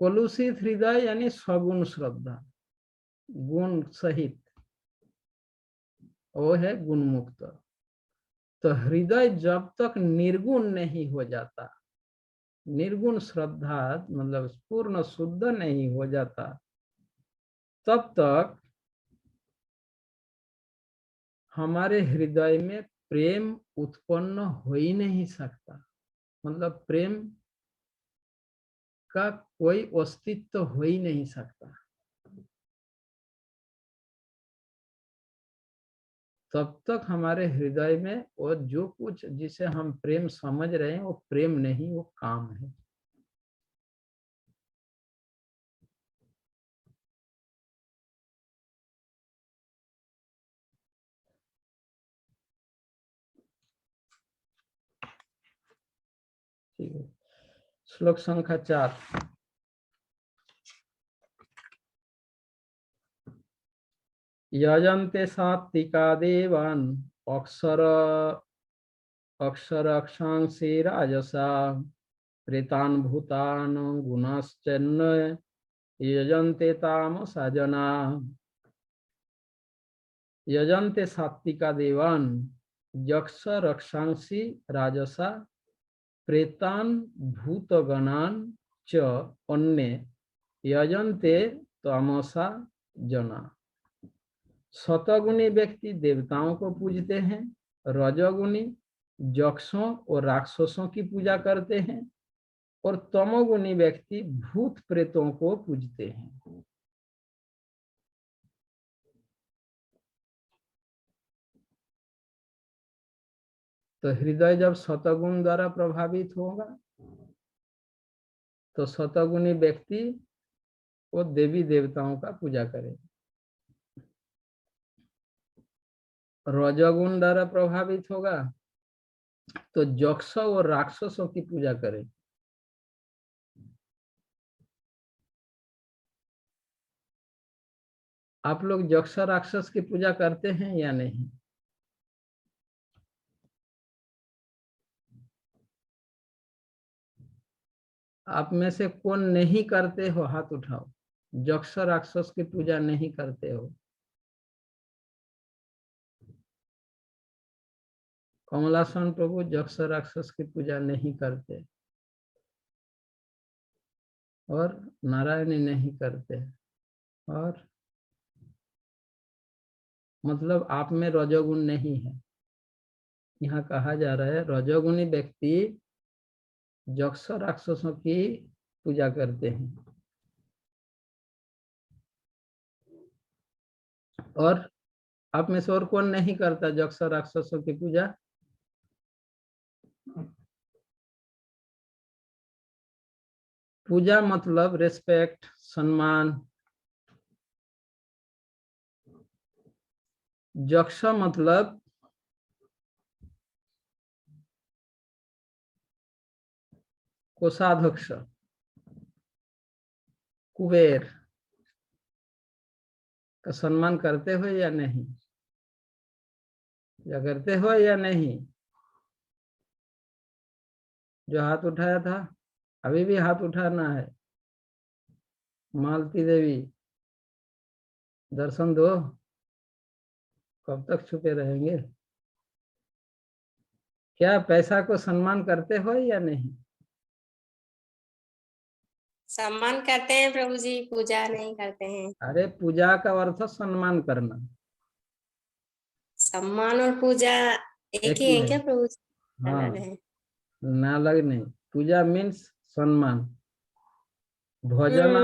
कलुषित हृदय यानी सगुण श्रद्धा, गुण सहित, वो है गुण मुक्त। तो हृदय जब तक निर्गुण नहीं हो जाता, निर्गुण श्रद्धा मतलब पूर्ण शुद्ध नहीं हो जाता, तब तक हमारे हृदय में प्रेम उत्पन्न हो ही नहीं सकता। मतलब प्रेम का कोई अस्तित्व हो ही नहीं सकता। तब तक हमारे हृदय में वो जो कुछ जिसे हम प्रेम समझ रहे हैं वो प्रेम नहीं, वो काम है। ठीक है, श्लोक संख्या 4। यजन्ते सात्विका देवान् अक्षरांसि राजसा प्रेतान् भूतान् गुणाश्चैन यजन्ते तामसा जना। यजन्ते सात्विका देवान् यक्ष रक्षांसि राजसा प्रेतान् भूतगणान् च अन्ये यजन्ते तामसा जना। सतगुणी व्यक्ति देवताओं को पूजते हैं, रजोगुणी यक्षों और राक्षसों की पूजा करते हैं, और तमोगुणी व्यक्ति भूत प्रेतों को पूजते हैं। तो हृदय जब सतगुण द्वारा प्रभावित होगा तो सतगुणी व्यक्ति वो देवी देवताओं का पूजा करेगा। रजोगुण द्वारा प्रभावित होगा तो यक्ष और राक्षसों की पूजा करेगा। आप लोग यक्ष राक्षस की पूजा करते हैं या नहीं? आप में से कौन नहीं करते हो? हाथ उठाओ। यक्ष राक्षस की पूजा नहीं करते हो? कमलासन प्रभु यक्ष राक्षस की पूजा नहीं करते, और नारायणी नहीं करते, और मतलब आप में रजोगुण नहीं है। यहाँ कहा जा रहा है रजोगुणी व्यक्ति यक्ष राक्षसों की पूजा करते हैं, और आप में से और कौन नहीं करता यक्ष राक्षसों की पूजा? पूजा मतलब रेस्पेक्ट, सम्मान। यक्ष मतलब कोषाध्यक्ष, कुबेर का सम्मान करते हो या नहीं? या करते हो या नहीं? जो हाथ उठाया था अभी भी हाथ उठाना है। मालती देवी दर्शन दो, कब तक छुपे रहेंगे? क्या पैसा को सम्मान करते हो या नहीं? सम्मान करते हैं प्रभु जी, पूजा नहीं करते हैं। अरे पूजा का अर्थ सम्मान करना। सम्मान और पूजा एक ही है क्या प्रभु जी? हाँ, अलग है? ना अलग नहीं। पूजा मीन्स सम्मान, भोजन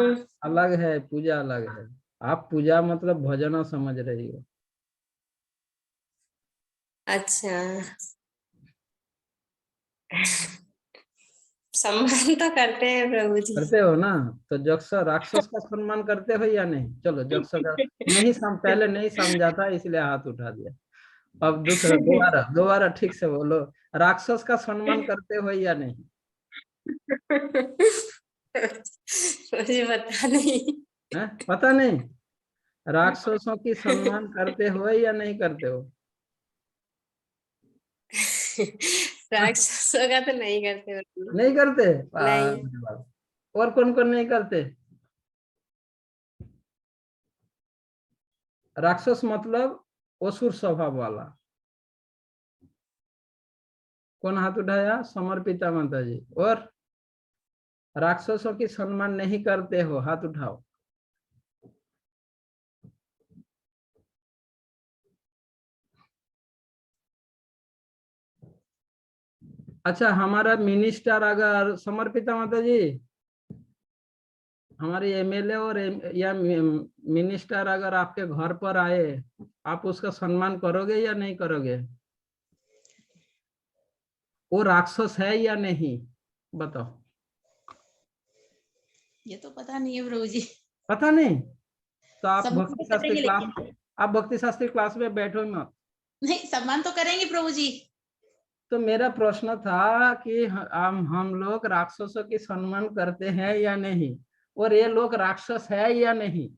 अलग है, पूजा अलग है। आप पूजा मतलब भजना समझ रही हो। अच्छा, सम्मान तो करते हैं प्रभु जी। करते हो ना? तो जक्ष राक्षस का सम्मान करते हो या नहीं? चलो जक्ष का नहीं पहले नहीं समझा था इसलिए हाथ उठा दिया। अब दूसरा, दोबारा दोबारा ठीक से बोलो, राक्षस का सम्मान करते हो या नहीं? मुझे पता नहीं। है पता नहीं? राक्षसों की सम्मान करते हो या नहीं करते हो? राक्षसों का तो नहीं करते प्रभु। नहीं करते? नहीं। और कौन कौन नहीं करते? राक्षस मतलब असुर स्वभाव वाला। कौन हाथ उठाया? समर्पिता माता जी। और राक्षसों की सम्मान नहीं करते हो, हाथ उठाओ। अच्छा, हमारा मिनिस्टर अगर, समर्पिता माता जी, हमारे एमएलए और या मिनिस्टर अगर आपके घर पर आए, आप उसका सम्मान करोगे या नहीं करोगे? वो राक्षस है या नहीं, बताओ। ये तो पता नहीं है प्रभु जी। पता नहीं? तो आप सम्मान भक्ति तो शास्त्री करेंगे क्लास, लेकिन आप भक्ति शास्त्री क्लास में बैठो मत। नहीं, सम्मान तो करेंगे प्रभु जी। तो मेरा प्रश्न था कि हम लोग राक्षसों की सम्मान करते हैं या नहीं, और ये लोग राक्षस है या नहीं?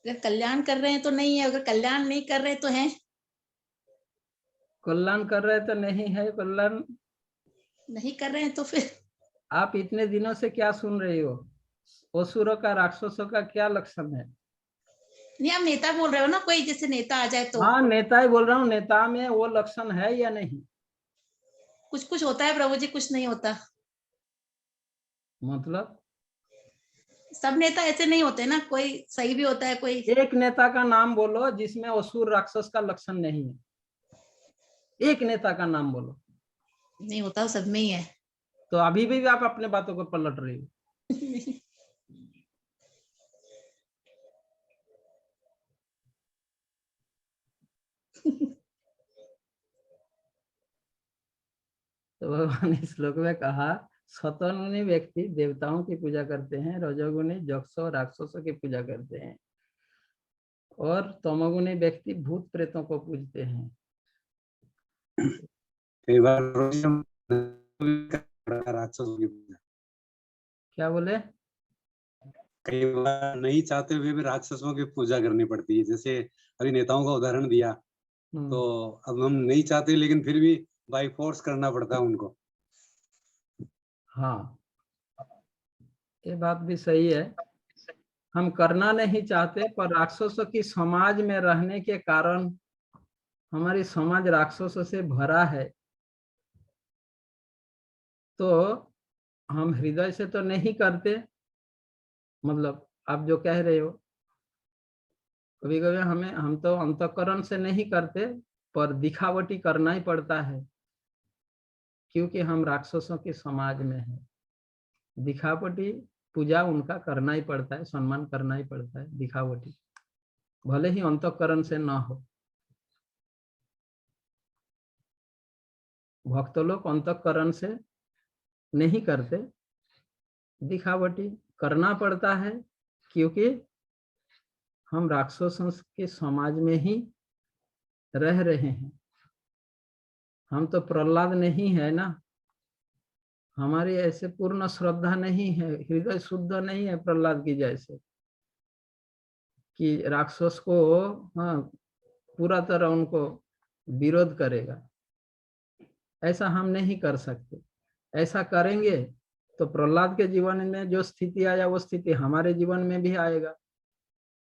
अगर कल्याण कर रहे हैं तो नहीं है, अगर कल्याण नहीं कर रहे तो है। कल्याण कर रहे तो नहीं है, कल्याण नहीं कर रहे हैं तो फिर आप इतने दिनों से क्या सुन रही हो? असुरों का, राक्षसों का क्या लक्षण है? नहीं, आप नेता बोल रहे हो ना, कोई जैसे नेता आ जाए तो हाँ, नेता ही बोल रहा हूँ। नेता में वो लक्षण है या नहीं? कुछ कुछ होता है प्रभु जी, कुछ नहीं होता। मतलब सब नेता ऐसे नहीं होते ना, कोई सही भी होता है, कोई एक नेता का नाम बोलो जिसमें असुर राक्षस का लक्षण नहीं है। एक नेता का नाम बोलो। नहीं होता, सब में ही है। तो अभी भी आप अपने बातों को पलट रही हो। तो भगवान इस श्लोक में कहा, सतोगुणी व्यक्ति देवताओं की पूजा करते हैं, रजोगुणी यक्ष और राक्षसों की पूजा करते हैं, और तमोगुणी व्यक्ति भूत प्रेतों को पूजते हैं। कई बार राक्षसों की पूजा, क्या बोले? कई बार नहीं चाहते हुए भी राक्षसों की पूजा करनी पड़ती है। जैसे अभी नेताओं का उदाहरण दिया, तो अब हम नहीं चाहते लेकिन फिर भी बाय फोर्स करना पड़ता है उनको। हाँ, ये बात भी सही है। हम करना नहीं चाहते, पर राक्षसों की समाज में रहने के कारण हमारी समाज राक्षसों से भरा है, तो हम हृदय से तो नहीं करते। मतलब आप जो कह रहे हो, कभी कभी हम तो अंतःकरण से नहीं करते, पर दिखावटी करना ही पड़ता है, क्योंकि हम राक्षसों के समाज में हैं। दिखावटी पूजा उनका करना ही पड़ता है, सम्मान करना ही पड़ता है, दिखावटी, भले ही अंतःकरण से ना हो। भक्त लोग अंतःकरण से नहीं करते, दिखावटी करना पड़ता है, क्योंकि हम राक्षसों के समाज में ही रह रहे हैं। हम तो प्रहलाद नहीं है ना, हमारी ऐसे पूर्ण श्रद्धा नहीं है, हृदय शुद्ध नहीं है प्रहलाद की जैसे कि राक्षस को, हाँ, पूरा तरह उनको विरोध करेगा। ऐसा हम नहीं कर सकते। ऐसा करेंगे तो प्रहलाद के जीवन में जो स्थिति आया वो स्थिति हमारे जीवन में भी आएगा।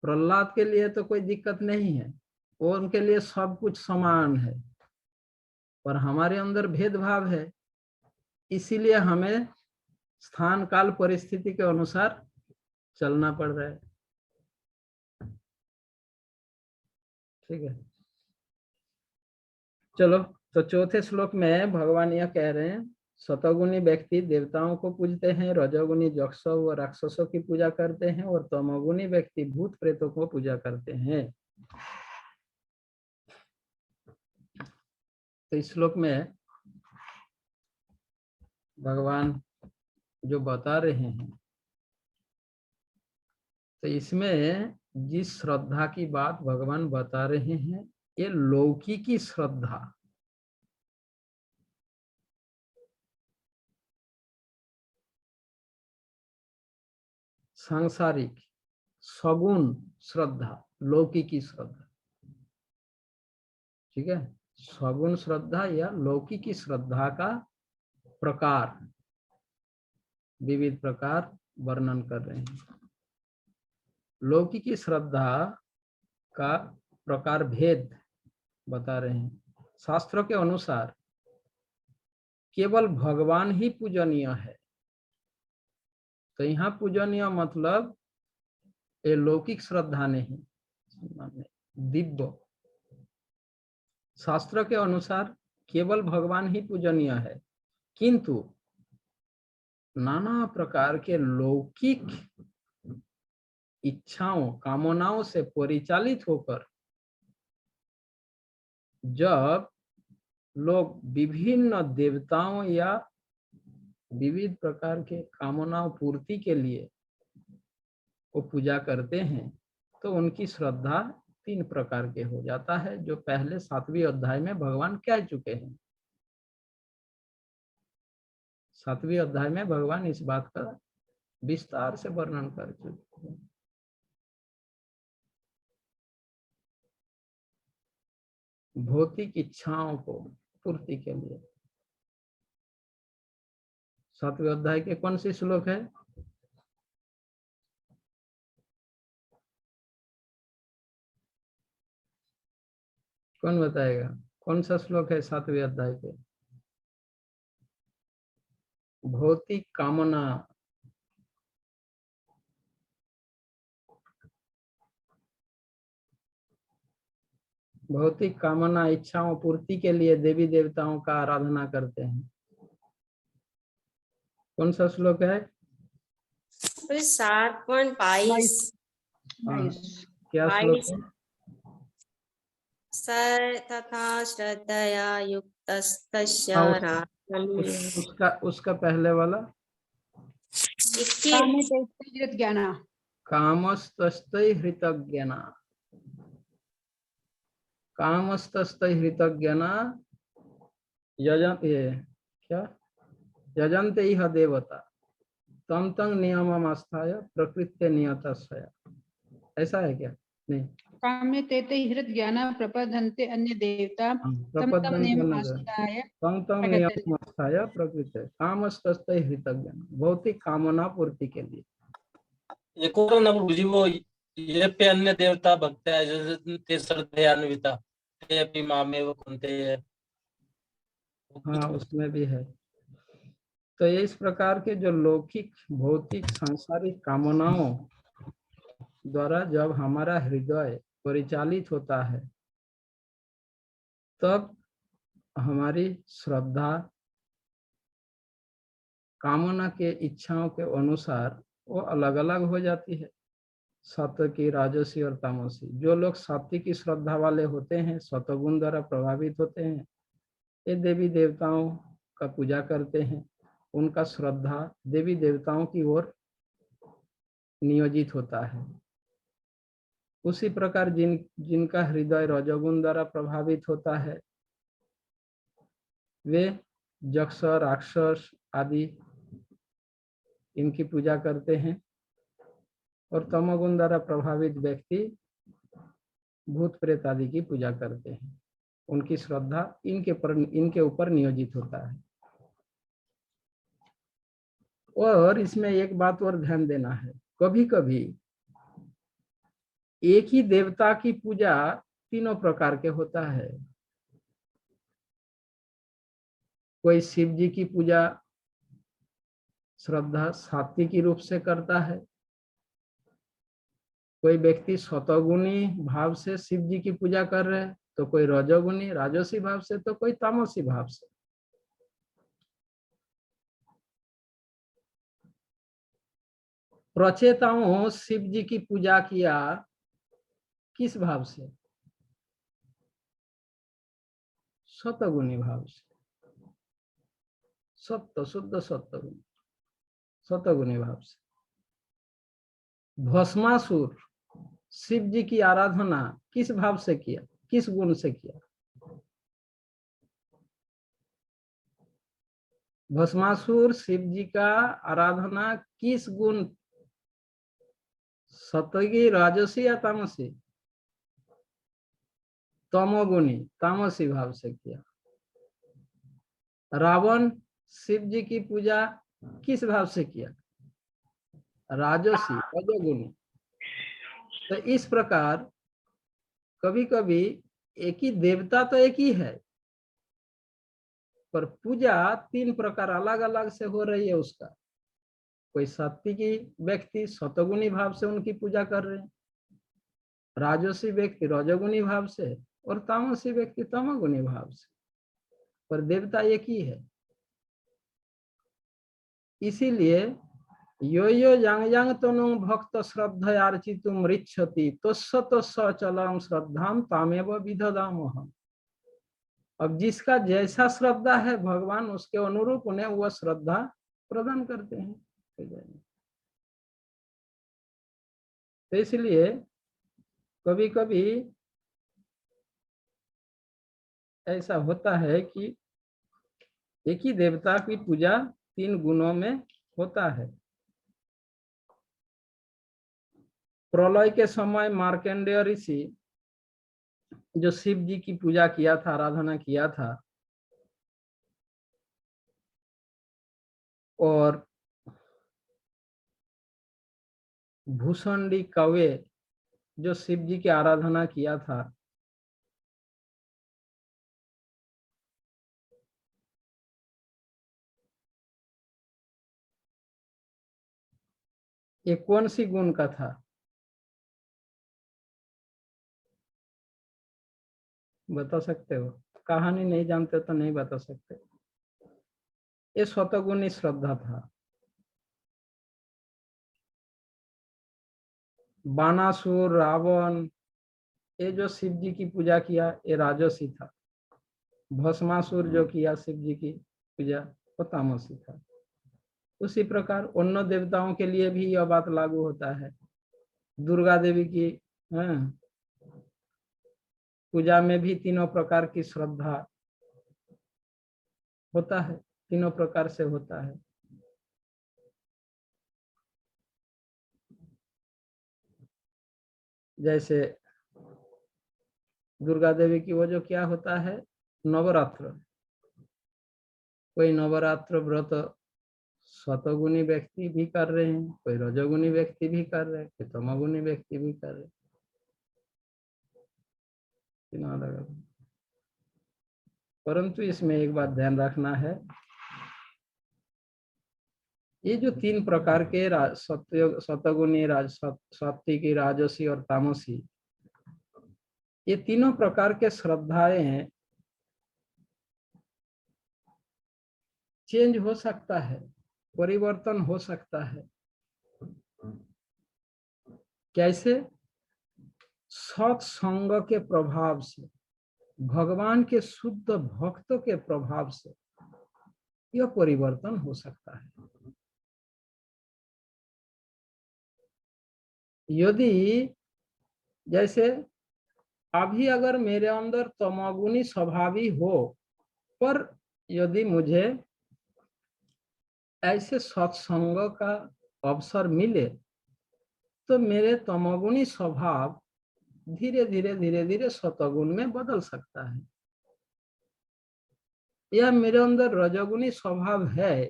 प्रहलाद के लिए तो कोई दिक्कत नहीं है, वो उनके लिए सब कुछ समान है, पर हमारे अंदर भेदभाव है, इसीलिए हमें स्थान काल परिस्थिति के अनुसार चलना पड़ रहा है। ठीक है, चलो। तो चौथे श्लोक में भगवान यह कह रहे हैं सतोगुणी व्यक्ति देवताओं को पूजते हैं, रजोगुणी यक्षों व राक्षसों की पूजा करते हैं और तमोगुणी व्यक्ति भूत प्रेतों को पूजा करते हैं। तो इस श्लोक में भगवान जो बता रहे हैं, तो इसमें जिस श्रद्धा की बात भगवान बता रहे हैं, ये लौकिकी श्रद्धा, सांसारिक सगुण श्रद्धा, लौकिकी श्रद्धा, ठीक है। सगुण श्रद्धा या लौकिकी श्रद्धा का प्रकार, विविध प्रकार वर्णन कर रहे हैं। लौकिकी श्रद्धा का प्रकार भेद बता रहे हैं। शास्त्रों के अनुसार केवल भगवान ही पूजनीय है। तो यहाँ पूजनीय मतलब ये लौकिक श्रद्धा नहीं, दिव्य। शास्त्र के अनुसार केवल भगवान ही पूजनीय है, किंतु नाना प्रकार के लौकिक इच्छाओं, कामनाओं से परिचालित होकर जब लोग विभिन्न देवताओं या विविध प्रकार के कामनाओं पूर्ति के लिए वो पूजा करते हैं, तो उनकी श्रद्धा 3 प्रकार के हो जाता है, जो पहले 7वें अध्याय में भगवान कह चुके हैं। 7वें अध्याय में भगवान इस बात का विस्तार से वर्णन कर चुके हैं। भौतिक इच्छाओं को पूर्ति के लिए। 7वें अध्याय के कौन से श्लोक है? कौन बताएगा कौन सा श्लोक है 7वें अध्याय के? भौतिक कामना, भौतिक कामना इच्छाओं पूर्ति के लिए देवी देवताओं का आराधना करते हैं। कौन सा श्लोक है? 7.22 क्या श्लोक है? तथा श्रद्धया युक्तस्तस्य उसका पहले वाला कामस्तस्थै हृतज्ञाना, कामस्तस्थै हृतज्ञाना यजन्ते इह देवता तम तंग नियमम आस्थाय प्रकृत्य नियतस्य। ऐसा है क्या? नहीं, काम्य तेते हृत ज्ञान प्रपदन्ते अन्य देवता तम तम नियम आस्थाय प्रकृत्य कामस्तस्थै हृतज्ञाना, भौतिक कामना पूर्ति के लिए। एक और ना प्रभु जी, वो ये पे अन्य देवता भक्त है जैसे श्रद्धयान्विता ते अपि मामेव कुंते है। हाँ, उसमें भी है। तो ये इस प्रकार के जो लौकिक भौतिक सांसारिक कामनाओं द्वारा जब हमारा हृदय परिचालित होता है, तब हमारी श्रद्धा कामना के इच्छाओं के अनुसार वो अलग अलग हो जाती है, सात्विकी, राजसी और तामसी। जो लोग सात्विकी श्रद्धा वाले होते हैं, सतोगुण द्वारा प्रभावित होते हैं, ये देवी देवताओं का पूजा करते हैं, उनका श्रद्धा देवी देवताओं की ओर नियोजित होता है। उसी प्रकार जिनका हृदय रजोगुण द्वारा प्रभावित होता है, वे यक्ष, राक्षस आदि इनकी पूजा करते हैं, और तमोगुण द्वारा प्रभावित व्यक्ति भूत प्रेत आदि की पूजा करते हैं। उनकी श्रद्धा इनके ऊपर नियोजित होता है। और इसमें एक बात और ध्यान देना है, कभी कभी एक ही देवता की पूजा 3 प्रकार के होता है। कोई शिव जी की पूजा श्रद्धा सात्विकी रूप से करता है, कोई व्यक्ति सतोगुणी भाव से शिव जी की पूजा कर रहे हैं, तो कोई रजोगुणी राजसी भाव से, तो कोई तामसी भाव से। प्रचेताओं शिव जी की पूजा किया किस भाव से? सतगुणी भाव से। सत्य, शुद्ध सत्वगुणी, सतगुणी भाव से। भस्मासुर शिव जी की आराधना किस भाव से किया, किस गुण से किया? भस्मासुर शिव जी का आराधना किस गुण, सतगी, राजसी या तामसी? तमोगुणी, तामसी भाव से किया। रावण शिव जी की पूजा किस भाव से किया? राजसी, रजोगुणी। तो इस प्रकार कभी कभी एक ही देवता तो एक ही है, पर पूजा तीन प्रकार अलग अलग से हो रही है उसका। कोई सात्विकी व्यक्ति सतगुणी भाव से उनकी पूजा कर रहे हैं, राजसी व्यक्ति रजोगुणी भाव से, और तामसी व्यक्ति तमोगुणी भाव से, पर देवता एक ही है। इसीलिए यो यो यांग यांग तनु भक्त श्रद्धयार्चितुम रिच्छति तस्य तस्य अचलम श्रद्धाम तामेव विदधामः। अब जिसका जैसा श्रद्धा है भगवान उसके अनुरूप उन्हें वह श्रद्धा प्रदान करते हैं। तो इसलिए कभी कभी ऐसा होता है कि एक ही देवता की पूजा तीन गुणों में होता है। प्रलय के समय मार्कंडेय ऋषि जो शिव जी की पूजा किया था, आराधना किया था, और भूषणी कौवे जो शिव जी की आराधना किया था, ये कौन सी गुण का था? बता सकते हो? कहानी नहीं जानते तो नहीं बता सकते। ये सतगुणी श्रद्धा था। बानासुर, रावण, ये जो शिव जी की पूजा किया ये राजसी था। भस्मासुर जो किया शिव जी की पूजा वो तामसी था। उसी प्रकार अन्य देवताओं के लिए भी यह बात लागू होता है। दुर्गा देवी की पूजा में भी तीनों प्रकार की श्रद्धा होता है, तीनों प्रकार से होता है। जैसे दुर्गा देवी की वो जो क्या होता है, नवरात्र, कोई नवरात्र व्रत सतगुणी व्यक्ति भी कर रहे हैं, कोई रजोगुणी व्यक्ति भी कर रहे हैं, कोई तमोगुणी व्यक्ति भी कर रहे हैं। परंतु इसमें एक बात ध्यान रखना है, ये जो तीन प्रकार के सतगुणी, सात्विकी, राजसी और तामसी, ये तीनों प्रकार के श्रद्धाएं चेंज हो सकता है, परिवर्तन हो सकता है। कैसे? सत्संग के प्रभाव से, भगवान के शुद्ध भक्तों के प्रभाव से यह परिवर्तन हो सकता है। यदि जैसे अभी अगर मेरे अंदर तमोगुणी स्वभावी हो, पर यदि मुझे ऐसे सत्संग का अवसर मिले तो मेरे तमोगुणी स्वभाव धीरे धीरे सतगुण में बदल सकता है। या मेरे अंदर रजोगुणी स्वभाव है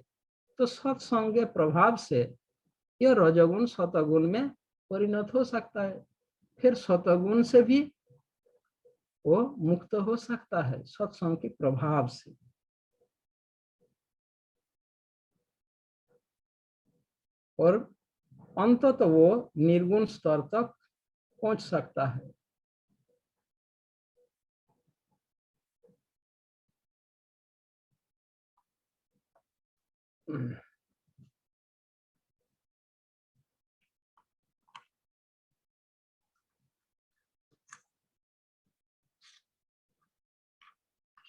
तो सत्संग के प्रभाव से यह रजोगुण सतगुण में परिणत हो सकता है। फिर सतगुण से भी वो मुक्त हो सकता है सत्संग के प्रभाव से। और अंततः वो निर्गुण स्तर तक पहुंच सकता है।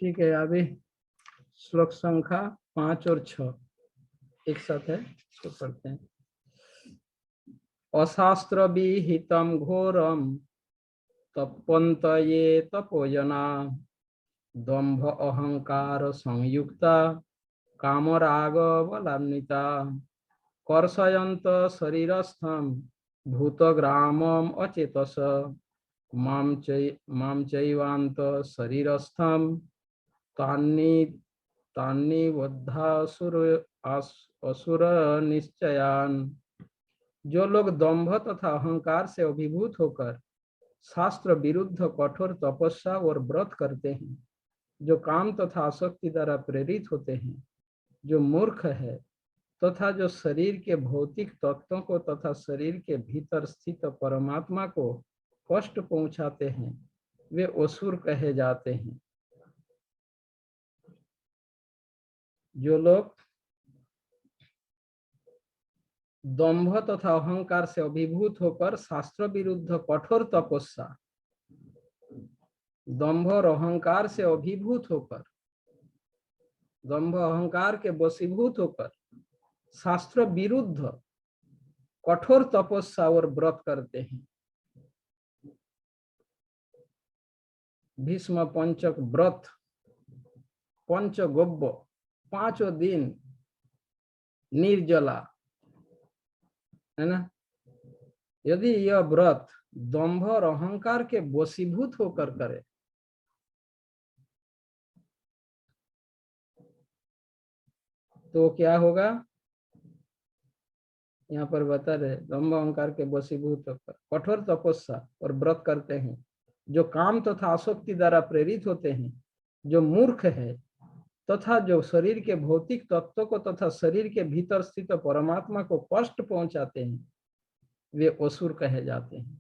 ठीक है, अभी श्लोक संख्या 5 और 6 एक साथ है, इसको पढ़ते हैं। अशास्त्र विहितम घोरम तपंत ये तपोजना दंभ अहंकार संयुक्ता कामराग बलान्विता कर्षयन्त शरीरस्थं भूतग्रामम अचेतस मां चैवान्त शरीरस्थं तान्नि असुर निश्चयान। जो लोग दंभ तथा अहंकार से अभिभूत होकर शास्त्र विरुद्ध कठोर तपस्या और व्रत करते हैं, जो काम तथा आसक्ति द्वारा प्रेरित होते हैं, जो मूर्ख है तथा जो शरीर के भौतिक तत्वों को तथा शरीर के भीतर स्थित परमात्मा को कष्ट पहुंचाते हैं, वे असुर कहे जाते हैं। जो लोग दंभ तथा अहंकार से अभिभूत होकर शास्त्र विरुद्ध कठोर तपस्या, दंभ और अहंकार से अभिभूत होकर, दंभ अहंकार के वशीभूत होकर शास्त्र विरुद्ध कठोर तपस्या और व्रत करते हैं। भीष्म पंचक व्रत, पंचगव्य, 5 दिन निर्जला, है ना। यदि यह व्रत दंभ और अहंकार के वशीभूत होकर करे तो क्या होगा, यहाँ पर बता रहे, दंभ अहंकार के वशीभूत होकर कठोर तपस्या और व्रत करते हैं, जो काम तथा आसक्ति द्वारा प्रेरित होते हैं, जो मूर्ख है तथा जो शरीर के भौतिक तत्वों को तथा शरीर के भीतर स्थित परमात्मा को कष्ट पहुंचाते हैं, वे असुर कहे जाते हैं।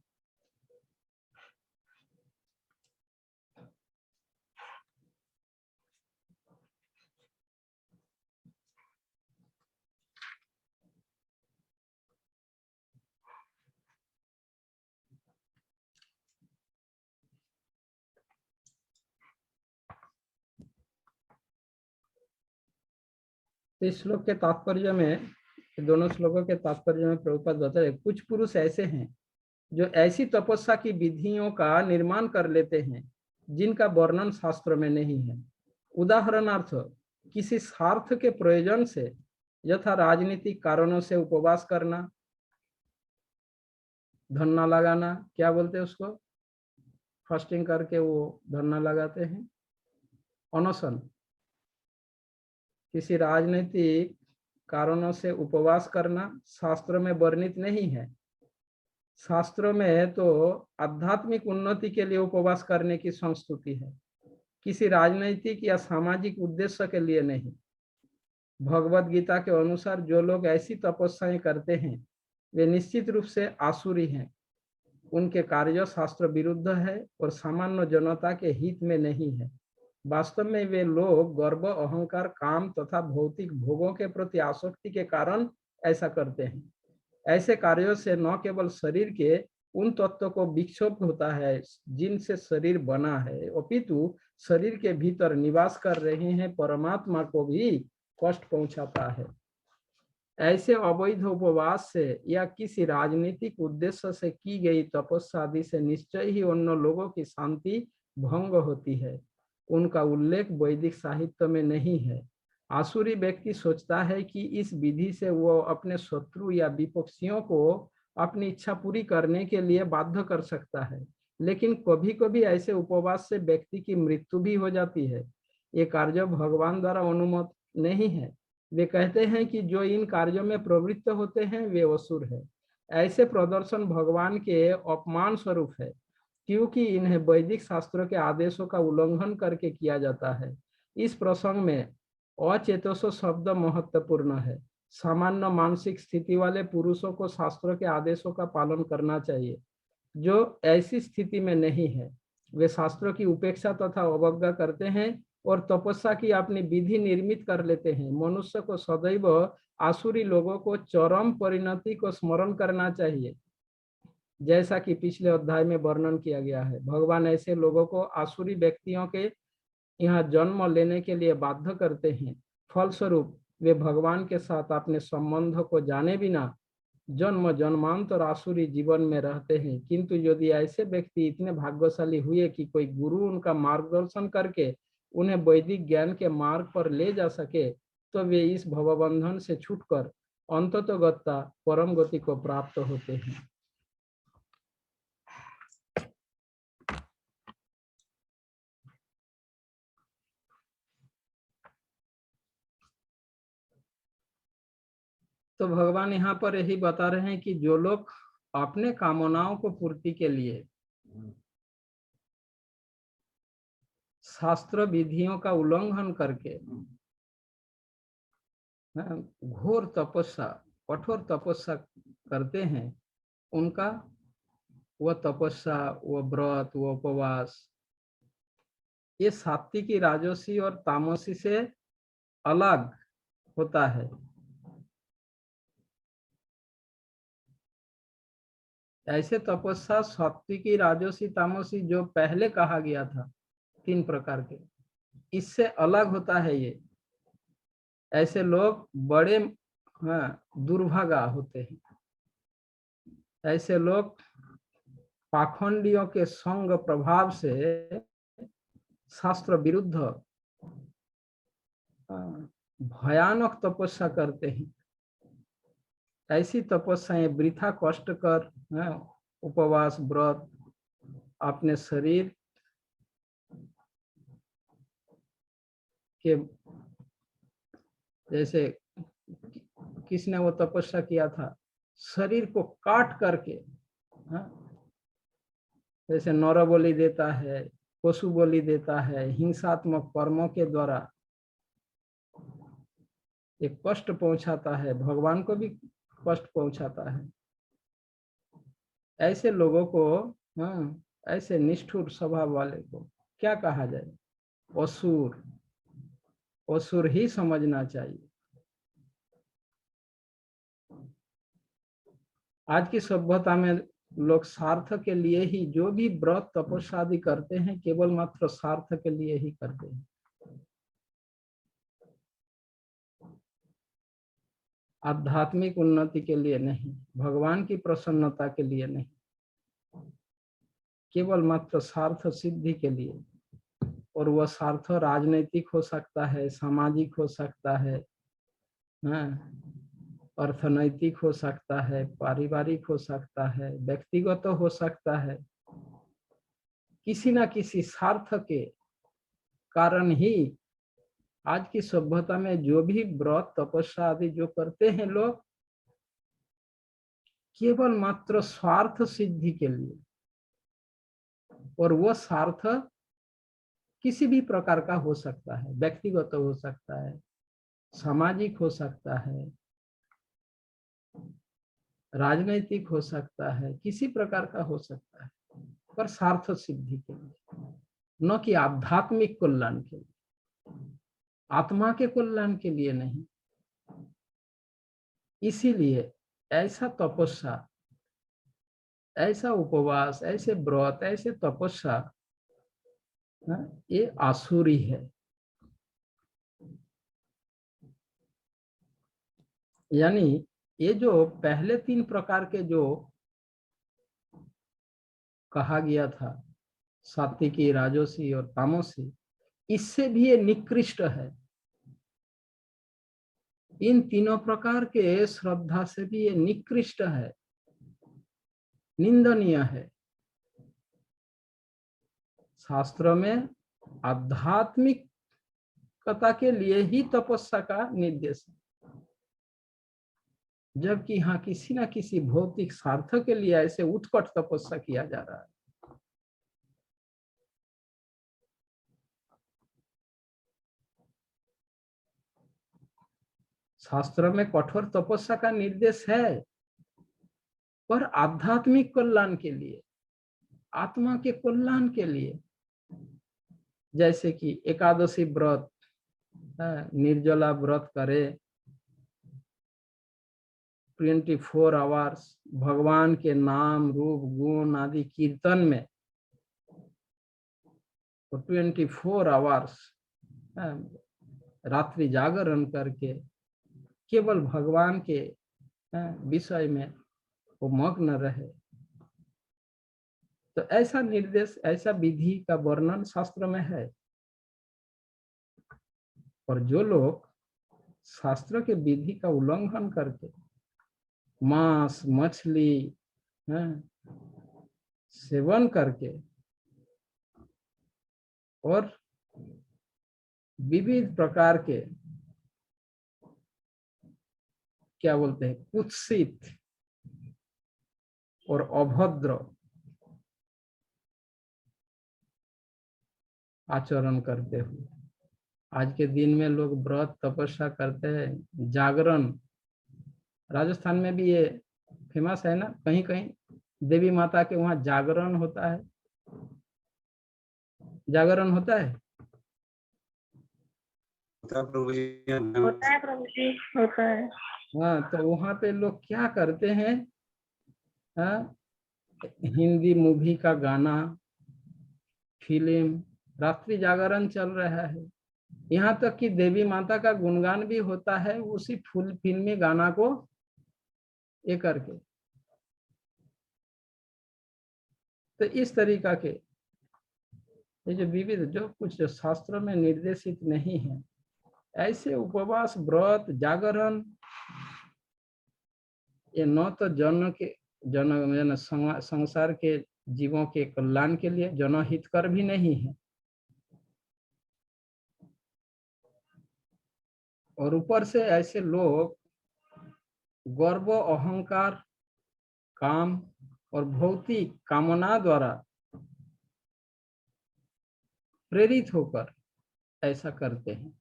इस श्लोक के तात्पर्य में, दोनों श्लोकों के तात्पर्य में प्रभुपाद बता रहे, कुछ पुरुष ऐसे हैं जो ऐसी तपस्या की विधियों का निर्माण कर लेते हैं जिनका वर्णन शास्त्र में नहीं है। उदाहरणार्थ, किसी स्वार्थ के प्रयोजन से, यथा राजनीतिक कारणों से उपवास करना, धरना लगाना, क्या बोलते हैं उसको, फास्टिंग करके वो धरना लगाते हैं, अनशन। किसी राजनीतिक कारणों से उपवास करना शास्त्र में वर्णित नहीं है। शास्त्र में तो आध्यात्मिक उन्नति के लिए उपवास करने की संस्तुति है, किसी राजनीतिक या सामाजिक उद्देश्य के लिए नहीं। भगवत गीता के अनुसार जो लोग ऐसी तपस्याएं करते हैं वे निश्चित रूप से आसुरी हैं। उनके कार्य शास्त्र विरुद्ध है और सामान्य जनता के हित में नहीं है। वास्तव में वे लोग गर्व, अहंकार, काम तथा भौतिक भोगों के प्रति आसक्ति के कारण ऐसा करते हैं। ऐसे कार्यों से न केवल शरीर के उन तत्वों को विक्षोभ होता है जिनसे शरीर बना है, अपितु शरीर के भीतर निवास कर रहे हैं परमात्मा को भी कष्ट पहुंचाता है। ऐसे अवैध उपवास से या किसी राजनीतिक उद्देश्य से की गई तपस्या आदि से निश्चय ही अन्य लोगों की शांति भंग होती है। उनका उल्लेख वैदिक साहित्य में नहीं है। आसुरी व्यक्ति सोचता है कि इस विधि से वो अपने शत्रु या विपक्षियों को अपनी इच्छा पूरी करने के लिए बाध्य कर सकता है, लेकिन कभी कभी ऐसे उपवास से व्यक्ति की मृत्यु भी हो जाती है। ये कार्य भगवान द्वारा अनुमत नहीं है। वे कहते हैं कि जो इन कार्यों में प्रवृत्त होते हैं वे असुर है। ऐसे प्रदर्शन भगवान के अपमान स्वरूप है, क्योंकि इन्हें वैदिक शास्त्रों के आदेशों का उल्लंघन करके किया जाता है। इस प्रसंग में अचेतसो शब्द महत्वपूर्ण है। सामान्य मानसिक स्थिति वाले पुरुषों को शास्त्रों के आदेशों का पालन करना चाहिए। जो ऐसी स्थिति में नहीं है वे शास्त्रों की उपेक्षा तथा अवज्ञा करते हैं और तपस्या की अपनी विधि निर्मित कर लेते हैं। मनुष्य को सदैव आसुरी लोगों को चरम परिणति को स्मरण करना चाहिए, जैसा कि पिछले अध्याय में वर्णन किया गया है। भगवान ऐसे लोगों को आसुरी व्यक्तियों के यहाँ जन्म लेने के लिए बाध्य करते हैं। फलस्वरूप वे भगवान के साथ अपने संबंध को जाने बिना जन्म जन्मांतर आसुरी जीवन में रहते हैं। किंतु यदि ऐसे व्यक्ति इतने भाग्यशाली हुए कि कोई गुरु उनका मार्गदर्शन करके उन्हें वैदिक ज्ञान के मार्ग पर ले जा सके, तो वे इस भवबंधन से छूटकर अंततोगत्ता परम गति को प्राप्त होते हैं। तो भगवान यहाँ पर यही बता रहे हैं कि जो लोग अपने कामनाओं को पूर्ति के लिए शास्त्र विधियों का उल्लंघन करके घोर तपस्या, कठोर तपस्या करते हैं, उनका वह तपस्या, वह व्रत, वह उपवास, ये सात्विकी, राजसी और तामसी से अलग होता है। ऐसे तपस्या सात्विकी, राजसी, तामसी जो पहले कहा गया था 3 प्रकार के, इससे अलग होता है ये। ऐसे लोग बड़े दुर्भागा होते हैं। ऐसे लोग पाखंडियों के संग प्रभाव से शास्त्र विरुद्ध भयानक तपस्या करते हैं। ऐसी तपस्याएं वृथा कष्ट कर, उपवास, व्रत, अपने शरीर के, जैसे किसने वो तपस्या किया था, शरीर को काट करके, जैसे नर बलि देता है, पशु बलि देता है, हिंसात्मक कर्मों के द्वारा एक कष्ट पहुंचाता है, भगवान को भी कष्ट पहुंचाता है। ऐसे लोगों को, ऐसे निष्ठुर स्वभाव वाले को क्या कहा जाए? असुर, असुर ही समझना चाहिए। आज की सभ्यता में लोग स्वार्थ के लिए ही जो भी व्रत तपस्या आदि करते हैं, केवल मात्र स्वार्थ के लिए ही करते हैं। आध्यात्मिक उन्नति के लिए नहीं, भगवान की प्रसन्नता के लिए नहीं, केवल मात्र स्वार्थ सिद्धि के लिए। और वह स्वार्थ राजनीतिक हो सकता है, सामाजिक हो सकता है, अर्थनैतिक हो सकता है, पारिवारिक हो सकता है, व्यक्तिगत हो सकता है। किसी न किसी स्वार्थ के कारण ही आज की सभ्यता में जो भी व्रत तपस्या आदि जो करते हैं लोग, केवल मात्र स्वार्थ सिद्धि के लिए। और वो स्वार्थ किसी भी प्रकार का हो सकता है, व्यक्तिगत हो सकता है, सामाजिक हो सकता है, राजनीतिक हो सकता है, किसी प्रकार का हो सकता है, पर स्वार्थ सिद्धि के लिए, न कि आध्यात्मिक कल्याण के लिए, आत्मा के कल्याण के लिए नहीं। इसीलिए ऐसा तपस्या, ऐसा उपवास, ऐसे व्रत, ऐसे तपस्या, ये आसुरी है। यानी ये जो पहले 3 प्रकार के जो कहा गया था, सात्विकी, राजसी और तामसी, इससे भी ये निकृष्ट है। इन तीनों प्रकार के श्रद्धा से भी ये निकृष्ट है, निंदनीय है। शास्त्र में आध्यात्मिकता के लिए ही तपस्या का निर्देश है, जबकि यहाँ किसी न किसी भौतिक स्वार्थ के लिए ऐसे उत्कट तपस्या किया जा रहा है। शास्त्र में कठोर तपस्या का निर्देश है, पर आध्यात्मिक कल्याण के लिए, आत्मा के कल्याण के लिए। जैसे कि एकादशी व्रत, निर्जला व्रत करे, 24 आवर्स भगवान के नाम, रूप, गुण आदि कीर्तन में, 24 आवर्स रात्रि जागरण करके केवल भगवान के विषय में वो मग्न रहे। तो ऐसा निर्देश, ऐसा विधि का वर्णन शास्त्र में है। और जो लोग शास्त्र के विधि का उल्लंघन करके मांस मछली सेवन करके और विविध प्रकार के क्या बोलते हैं कुत्सित और अभद्र आचरण करते हुए आज के दिन में लोग व्रत तपस्या करते हैं, जागरण। राजस्थान में भी ये फेमस है ना, कहीं कहीं देवी माता के वहां जागरण होता है। जागरण होता है प्रभु जी। होता है प्रभु जी, होता है। हाँ, तो वहां पे लोग क्या करते हैं, हिंदी मूवी का गाना, फिल्म, रात्रि जागरण चल रहा है। यहाँ तक कि देवी माता का गुणगान भी होता है उसी फिल्मी गाना को ये करके। तो इस तरीका के ये जो विविध जो कुछ शास्त्र में निर्देशित नहीं है, ऐसे उपवास व्रत जागरण ये न तो जन संसार के जीवों के कल्याण के लिए जनहितकर भी नहीं है, और ऊपर से ऐसे लोग गर्व, अहंकार, काम और भौतिक कामना द्वारा प्रेरित होकर ऐसा करते हैं।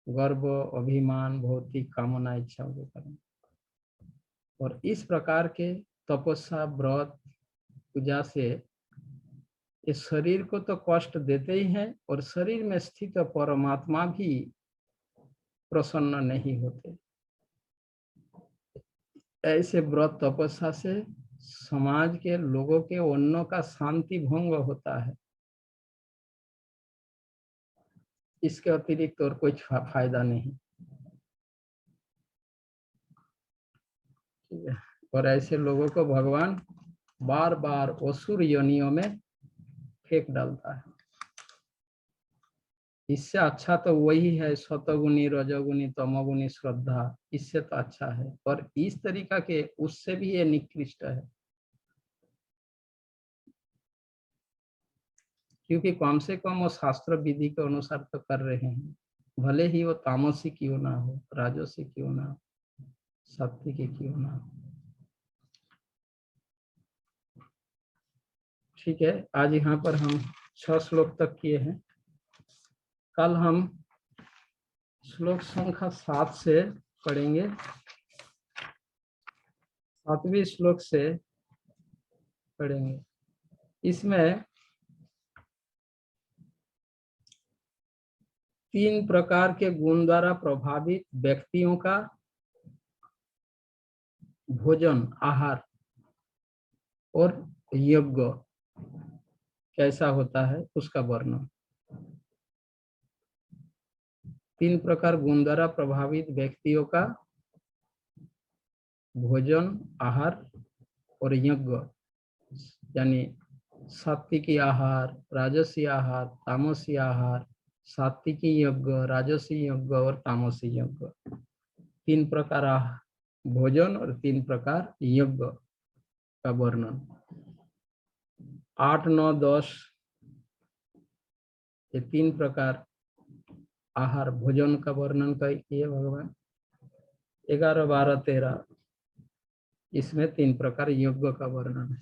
गर्व, अभिमान, भौतिक कामना, इच्छाओं के कारण। और इस प्रकार के तपस्या, व्रत, पूजा से इस शरीर को तो कष्ट देते ही हैं और शरीर में स्थित परमात्मा भी प्रसन्न नहीं होते। ऐसे व्रत तपस्या से समाज के लोगों के अन्नों का शांति भंग होता है। इसके अतिरिक्त और कोई फायदा नहीं। ठीक है। और ऐसे लोगों को भगवान बार बार असुर योनियों में फेंक डालता है। इससे अच्छा तो वही है सतोगुणी, रजोगुणी, तमोगुणी श्रद्धा, इससे तो अच्छा है। और इस तरीका के उससे भी ये निकृष्ट है, क्योंकि कम से कम वो शास्त्र विधि के अनुसार तो कर रहे हैं, भले ही वो तामसी क्यों ना हो, राजसी क्यों ना हो, सात्विकी क्यों ना हो। ठीक है, आज यहाँ पर हम 6 श्लोक तक किए हैं। कल हम श्लोक संख्या 7 से पढ़ेंगे। 7वें श्लोक से पढ़ेंगे। इसमें 3 प्रकार के गुण द्वारा प्रभावित व्यक्तियों का भोजन, आहार और यज्ञ कैसा होता है उसका वर्णन। 3 प्रकार गुण द्वारा प्रभावित व्यक्तियों का भोजन, आहार और यज्ञ, यानी सात्विकी आहार, राजसी आहार, तामसी आहार, सात्विकी यज्ञ, राजसी यज्ञ और तामसी यज्ञ। 3 प्रकार भोजन और 3 प्रकार यज्ञ का वर्णन। 8, 9, 10 ये 3 प्रकार आहार भोजन का वर्णन किए भगवान। 11, 12, 13 इसमें 3 प्रकार यज्ञ का वर्णन है।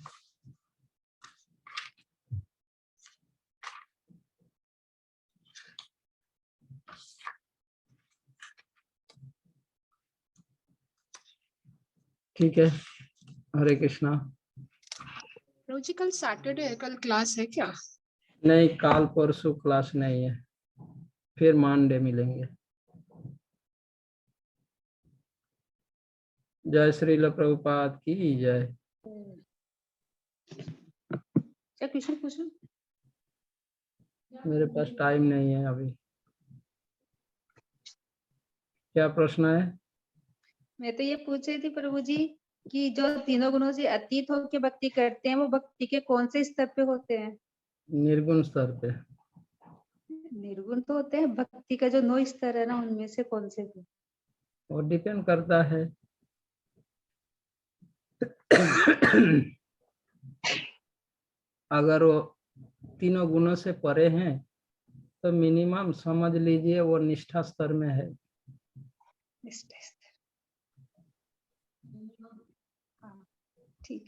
ठीक है, हरे कृष्णा। प्रभु जी कल सैटरडे है, कल क्लास है क्या? नहीं, काल परसों क्लास नहीं है, फिर मंडे मिलेंगे। जय श्रील प्रभुपाद की जय। क्या क्वेश्चन पूछो? मेरे पास टाइम नहीं है अभी। क्या प्रश्न है? मैं तो ये पूछ रही थी प्रभु जी कि जो तीनों गुणों से अतीत होकर भक्ति करते हैं वो भक्ति के कौन से स्तर पे होते हैं? निर्गुण स्तर पे। निर्गुण तो होते हैं, भक्ति का जो 9 स्तर है ना उनमें से कौन से थे? वो डिपेंड करता है। अगर वो तीनों गुणों से परे हैं तो मिनिमम समझ लीजिए वो निष्ठा स्तर में है। निष्ठा स्तर।